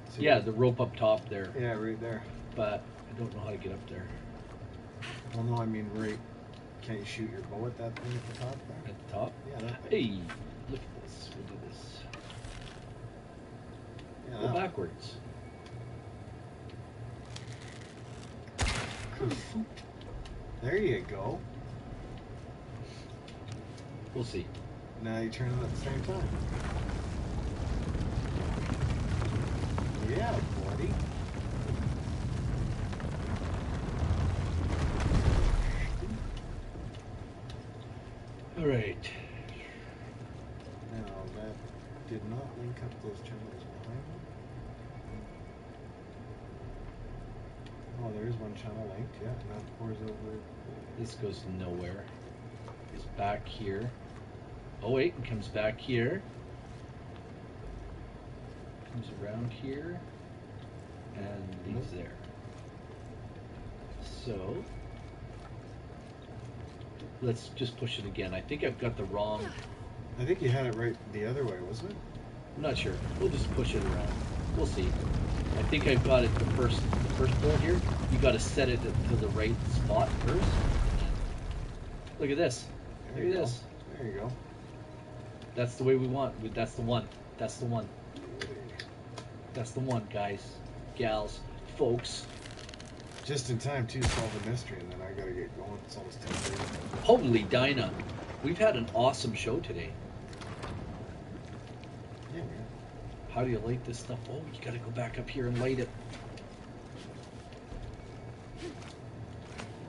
So Yeah, the rope up top there. Yeah, right there. But I don't know how to get up there. Well, no, I mean, right. Can't you shoot your bow at that thing at the top there? At the top? Yeah, that thing. Hey, look at this. We'll do this. Yeah, Go that backwards. There you go. We'll see. Now you turn it at the same time. Yeah, buddy. All right. Now that did not link up those channels behind them. Oh, there is one channel linked, yeah, and that pours over. This goes nowhere. It's back here. Oh wait, it comes back here. Comes around here. And leaves there. So let's just push it again. I think I've got the wrong... I think you had it right the other way, wasn't it? I'm not sure. We'll just push it around. We'll see. I think I've got it the first pull here. You got to set it to the right spot first. Look at this. There Look you at go. this. There you go. That's the way we want. That's the one. That's the one. That's the one, guys, gals, folks. Just in time to solve the mystery, and then I gotta get going. It's almost 10:30. Holy Dinah. We've had an awesome show today. Yeah, man. How do you light this stuff? Oh, you gotta go back up here and light it.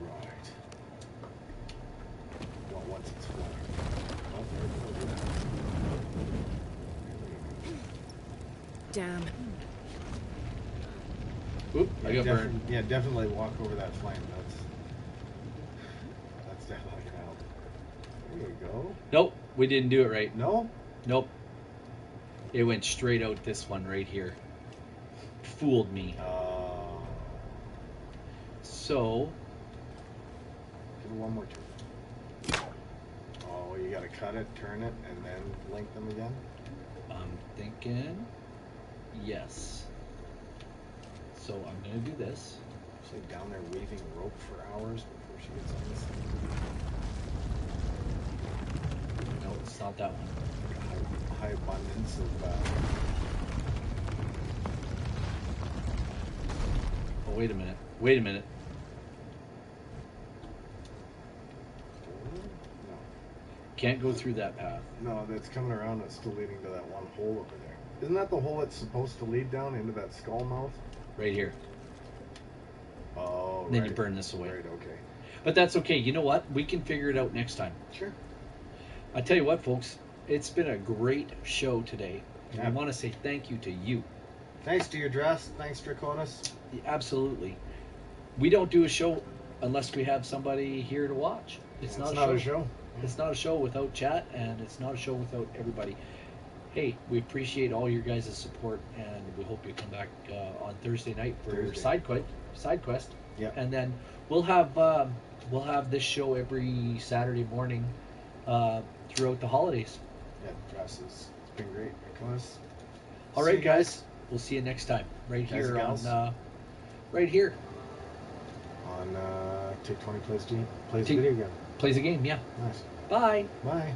Right. Well, once it's flat. Oh, there we go. Damn. Oop, I got burned. Yeah, definitely walk over that flame. That's definitely gonna help. There you go. Nope, we didn't do it right. No? Nope. It went straight out this one right here. Fooled me. So, Give it one more turn. Oh, you gotta cut it, turn it, and then link them again? I'm thinking yes. So I'm gonna do this. She's like down there weaving rope for hours before she gets on this thing. No, it's not that one. High abundance of Oh, wait a minute. Wait a minute. Can't go through that path. no, that's coming around. It's still leading to that one hole over there. Isn't that the hole it's supposed to lead down into that skull mouth? Right here. Oh, Then right. you burn this away. Right, okay. But that's okay. You know what? We can figure it out next time. Sure. I tell you what, folks. It's been a great show today. And Yeah. I want to say thank you to you. Thanks to your dress. Thanks, Draconis. Absolutely. We don't do a show unless we have somebody here to watch. It's not a show. It's not a show without chat, and it's not a show without everybody. Hey, we appreciate all your guys' support, and we hope you come back on Thursday night for Thursday. Side quest. Yeah. And then we'll have this show every Saturday morning throughout the holidays. Yeah, dress is. It's been great. Draconis. All See right, you guys. We'll see you next time, right Guys here and on gals. right here. On Take20 plays Take- video game. Plays a game. Yeah. Nice. Bye. Bye.